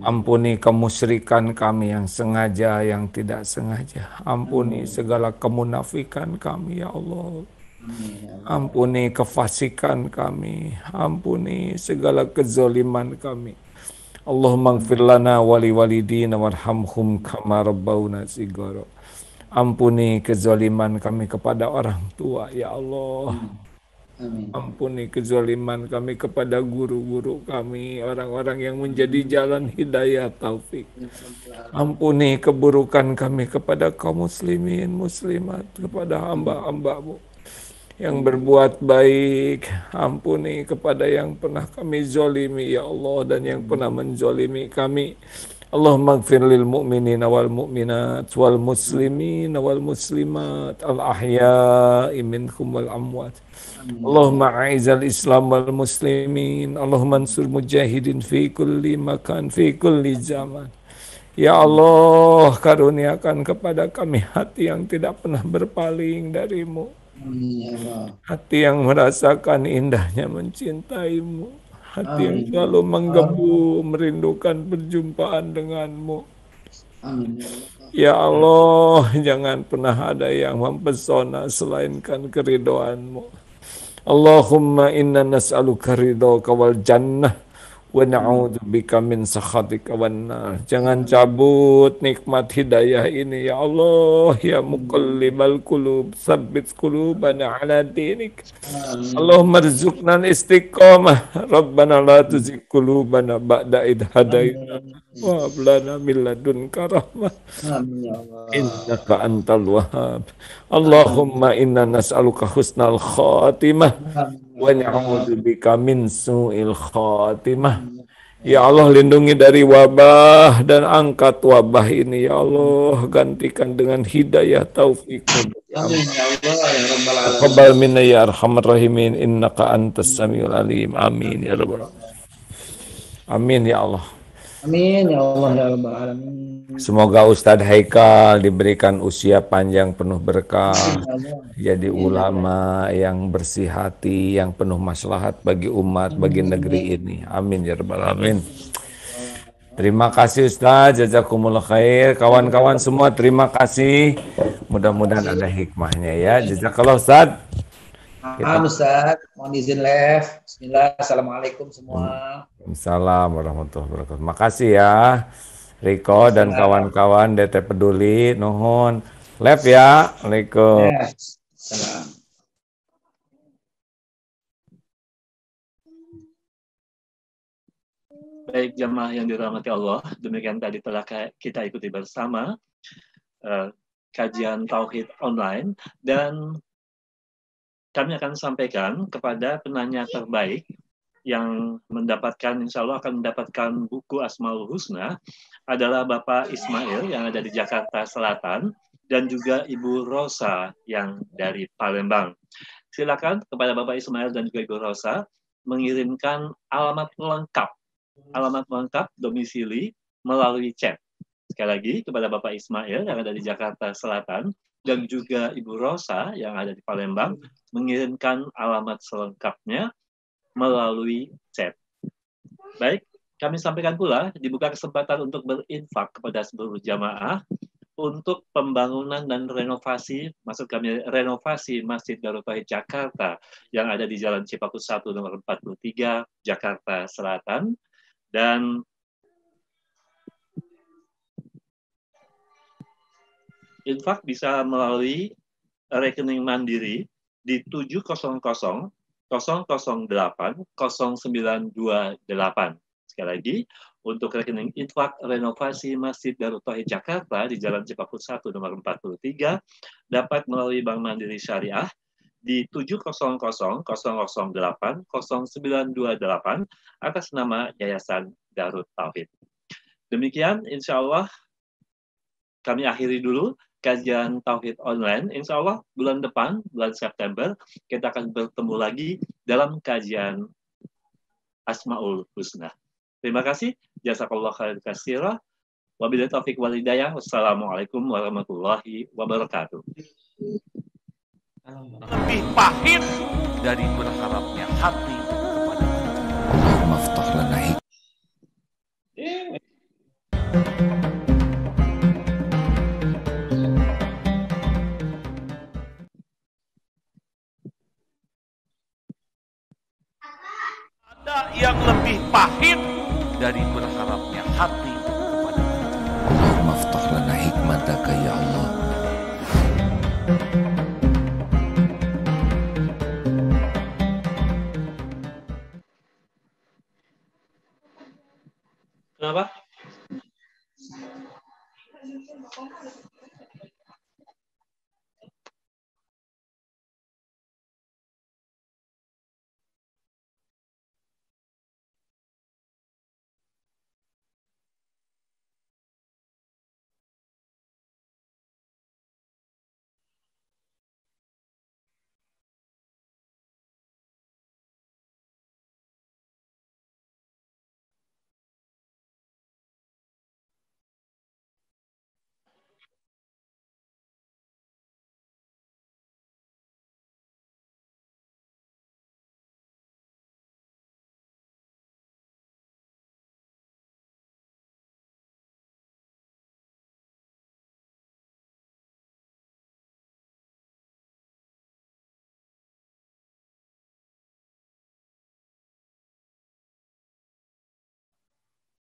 Ampuni kemusyrikan kami yang sengaja, yang tidak sengaja. Ampuni segala kemunafikan kami, ya Allah. Ampuni kefasikan kami. Ampuni segala kezaliman kami. Allahumma ighfir lana wali walidina warhamhum kama rabbawna shighara. Ampuni kezaliman kami kepada orang tua, ya Allah. Ampuni kezaliman kami kepada guru-guru kami, orang-orang yang menjadi jalan hidayah taufik. Ampuni keburukan kami kepada kaum muslimin, muslimat, kepada hamba-hamba-Mu yang berbuat baik. Ampuni kepada yang pernah kami zolimi, ya Allah, dan yang pernah menzolimi kami. Allahumma ighfir lil mu'minina wal mu'minat wal muslimina wal muslimat al ahya'i minhum wal amwat. Allahumma a'izal Islam wal muslimin. Allahumma ansur mujahidin fi kulli makan, fi kulli zaman. Ya Allah, karuniakan kepada kami hati yang tidak pernah berpaling dari-Mu. Hati yang merasakan indahnya mencintai-Mu. Hati yang selalu menggebu, merindukan perjumpaan dengan-Mu. Ya Allah, jangan pernah ada yang mempesona selainkan keridhaan-Mu. Allahumma inna nas'aluka ridhaka wal jannah wa na'udzubika min sakhatika wan nar. Jangan cabut nikmat hidayah ini, ya Allah. Ya muqallibal qulub, tsabbit qulubana ala dinik. Allahumma rzuqna istiqamah. Rabbana la tuzigh qulubana ba'da idh hadaitana wa hab lana min ladunka rahmah. Innaka antal wahhab. Allahumma inna nas'aluka husnal khatimah wa na'udzubika min su'il khatimah. Ya Allah, lindungi dari wabah dan angkat wabah ini, ya Allah. Gantikan dengan hidayah taufik. Amin ya Allah ya rabbal alamin. Taqabbal minna ya arhamar rahimin, innaka antas samiul alim. Amin ya rabbal alamin. Amin ya Allah. Amin ya Allah ya rabbal alamin. Semoga Ustadz Haikal diberikan usia panjang penuh berkah, jadi ulama yang bersih hati, yang penuh maslahat bagi umat, bagi negeri ini. Amin ya rabbal alamin. Terima kasih Ustadz, jazakumullah khair. Kawan-kawan semua terima kasih. Mudah-mudahan ada hikmahnya ya. Jazakallah Ustadz. Ustadz, mohon izin live. Bismillah, assalamualaikum semua. Waalaikumsalam warahmatullahi wabarakatuh. Makasih ya Riko dan kawan-kawan DT Peduli, nuhun. Live ya. Waalaikumsalam. Yes. Salam. Baik jamaah yang dirahmati Allah, demikian tadi telah kita ikuti bersama kajian Tauhid online, dan kami akan sampaikan kepada penanya terbaik yang mendapatkan, insya Allah akan mendapatkan buku Asmaul Husna adalah Bapak Ismail yang ada di Jakarta Selatan dan juga Ibu Rosa yang dari Palembang. Silakan kepada Bapak Ismail dan juga Ibu Rosa mengirimkan alamat lengkap domisili melalui chat. Sekali lagi kepada Bapak Ismail yang ada di Jakarta Selatan dan juga Ibu Rosa yang ada di Palembang mengirimkan alamat selengkapnya melalui chat. Baik, kami sampaikan pula dibuka kesempatan untuk berinfak kepada seluruh jamaah untuk pembangunan dan renovasi, maksud kami renovasi Masjid Darut Tauhid Jakarta yang ada di Jalan Cipaku 1 nomor 43 Jakarta Selatan, dan infak bisa melalui rekening mandiri di 700 008 0928. Sekali lagi, untuk rekening infak renovasi Masjid Darut Tauhid Jakarta di Jalan Cipaku 1 nomor 43 dapat melalui Bank Mandiri Syariah di 700 008 0928 atas nama Yayasan Darut Tauhid. Demikian, insya Allah kami akhiri dulu kajian Tauhid online. Insya Allah bulan depan, bulan September, kita akan bertemu lagi dalam kajian asmaul husna. Terima kasih. Jazakallahu khairan katsira. Wabillahi taufiq wal hidayah. Wassalamualaikum warahmatullahi wabarakatuh. Lebih pahit dari berharapnya hati kepada Allahumma ftah lana hikmah. Ada yang lebih pahit dari berharapnya hati